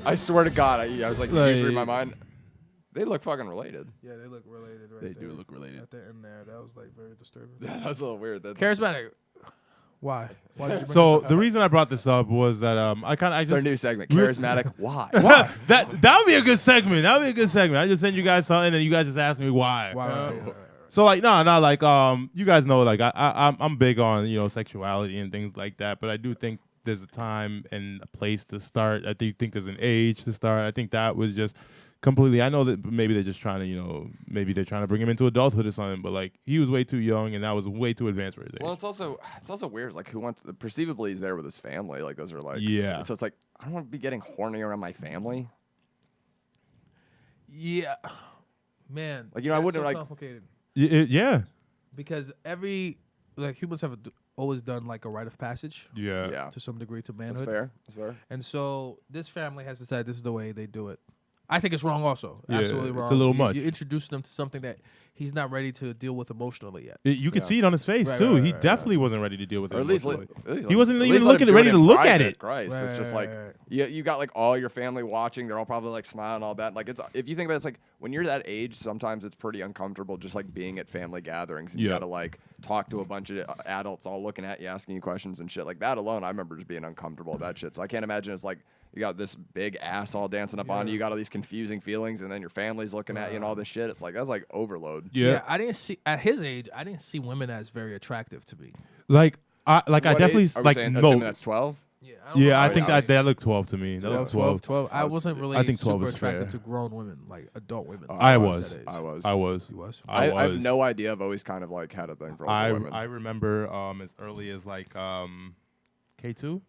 I swear to God, I was like, Like- usually in my mind, they look fucking related. Yeah, they look related right they there. do look related. At the end there. That was like very disturbing. That was a little weird. Charismatic. Why? Why did you bring So this up? the reason I brought this up was that I It's our just new segment, we're- Charismatic. Why? that would be a good segment. That would be a good segment. I just sent you guys something and you guys just asked me why. Why? Right. So like no, like you guys know like I'm big on sexuality and things like that, but I do think there's a time and a place to start. I think there's an age to start. I think that was just completely. I know that maybe they're just trying to maybe they're trying to bring him into adulthood or something, but like he was way too young and that was way too advanced for his age. Well, it's also weird. Like, who wants? Perceivably, he's there with his family. Like, those are like. Yeah. So it's like I don't want to be getting horny around my family. Yeah. Man. Like, I that's wouldn't so like. complicated. Yeah. Because humans have always done like a rite of passage Yeah. Yeah. to some degree to That's manhood. fair. That's fair. And so this family has decided this is the way they do it. I think it's wrong also. Yeah, Absolutely it's wrong. a little much. You introduce them to something that he's not ready to deal with emotionally yet. You could Yeah. see it on his face Right, too. right, He right, definitely wasn't ready to deal with it. Or at least, emotionally. He wasn't at even least let him do ready it to in look at private. it. Christ, Right, it's just right, like right. you got like all your family watching. They're all probably like smiling and all that. Like it's if you think about it, it's like when you're that age, sometimes it's pretty uncomfortable just like being at family gatherings. And You Yeah. got to like talk to a bunch of adults all looking at you, asking you questions and shit like that. Alone, I remember just being uncomfortable with that shit. So I can't imagine it's like. You got this big ass all dancing up on you. You got all these confusing feelings, and then your family's looking at you and all this shit. It's like that's like overload. Yeah. I didn't see at his age. I didn't see women as very attractive to me. I What definitely age? Are we like saying, no. assuming that's 12. Yeah, I don't know. Yeah, I Oh, think yeah, that looked 12 to me. That looked 12. I was- wasn't really I think 12 super is attracted fair. to grown women, like adult women. I at was. that age. I was. I was. You was? I I have was. no idea. I've always kind of like had a thing for older women. I remember as early as like K2.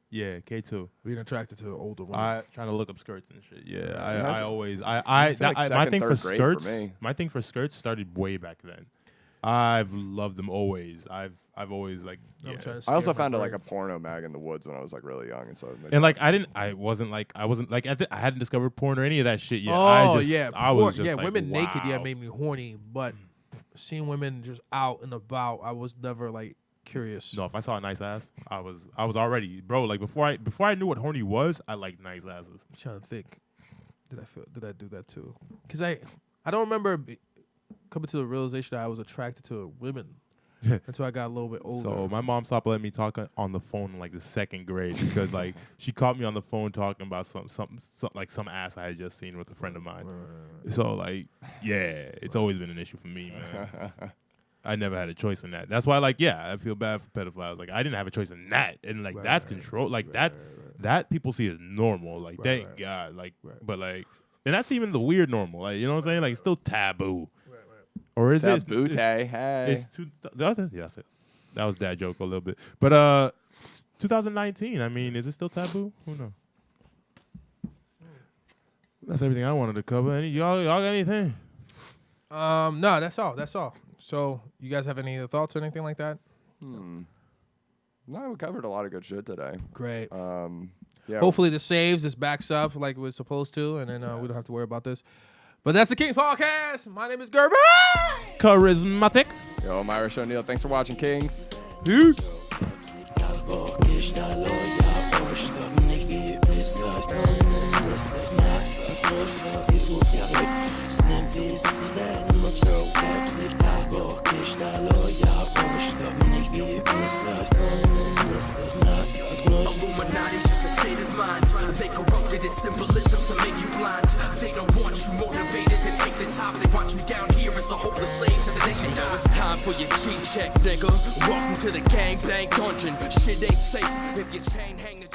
Yeah, K2. Being attracted to older women. I trying to look up skirts and shit. Yeah, that's- I always feel like my second, thing for third grade for skirts. me. My thing for skirts started way back then. I've loved them always. I've always like. I'm Yeah. trying to I also scare my found it brain. like a porno mag in the woods when I was like really young, and so. And like I wasn't like I hadn't discovered porn or any of that shit yet. Oh I I was just like, women naked. Yeah, wow. made me horny. But seeing women just out and about, I was never like curious. No, if I saw a nice ass, I was already, bro. Like before I knew what horny was, I liked nice asses. I'm trying to think. Did I do that too? Because I don't remember coming to the realization that I was attracted to women until I got a little bit older. So my mom stopped letting me talk on the phone in like the second grade because like she caught me on the phone talking about some like some ass I had just seen with a friend of mine. So like yeah, it's always been an issue for me, man. I never had a choice in that. That's why, like, yeah, I feel bad for pedophiles. Like, I didn't have a choice in that, and like that's control. Like that people see as normal. Like, thank God. Like, but like, and that's even the weird normal. Like, you know what I'm saying? Like, it's still taboo. Or is it? Taboo, hey. It's yeah, that's it. That was dad joke a little bit. But 2019. I mean, is it still taboo? Who knows? That's everything I wanted to cover. Y'all got anything? No, that's all. That's all. So, you guys have any other thoughts or anything like that? No, we covered a lot of good shit today. Great. Yeah. Hopefully, the saves this backs up like it was supposed to, and then we don't have to worry about this. But that's the Kingz Podcast. My name is Guerby. Karizmatik. Yo, I'm Irish O'Neal. Thanks for watching, Kingz. Peace. Illuminati's just a state of mind. They corrupted its symbolism to make you blind. They don't want you motivated to take the top. They want you down here as a hopeless slave to the day you die. It's time for your cheat check, nigga. Welcome to the gangbang dungeon. Shit ain't safe if your chain hang the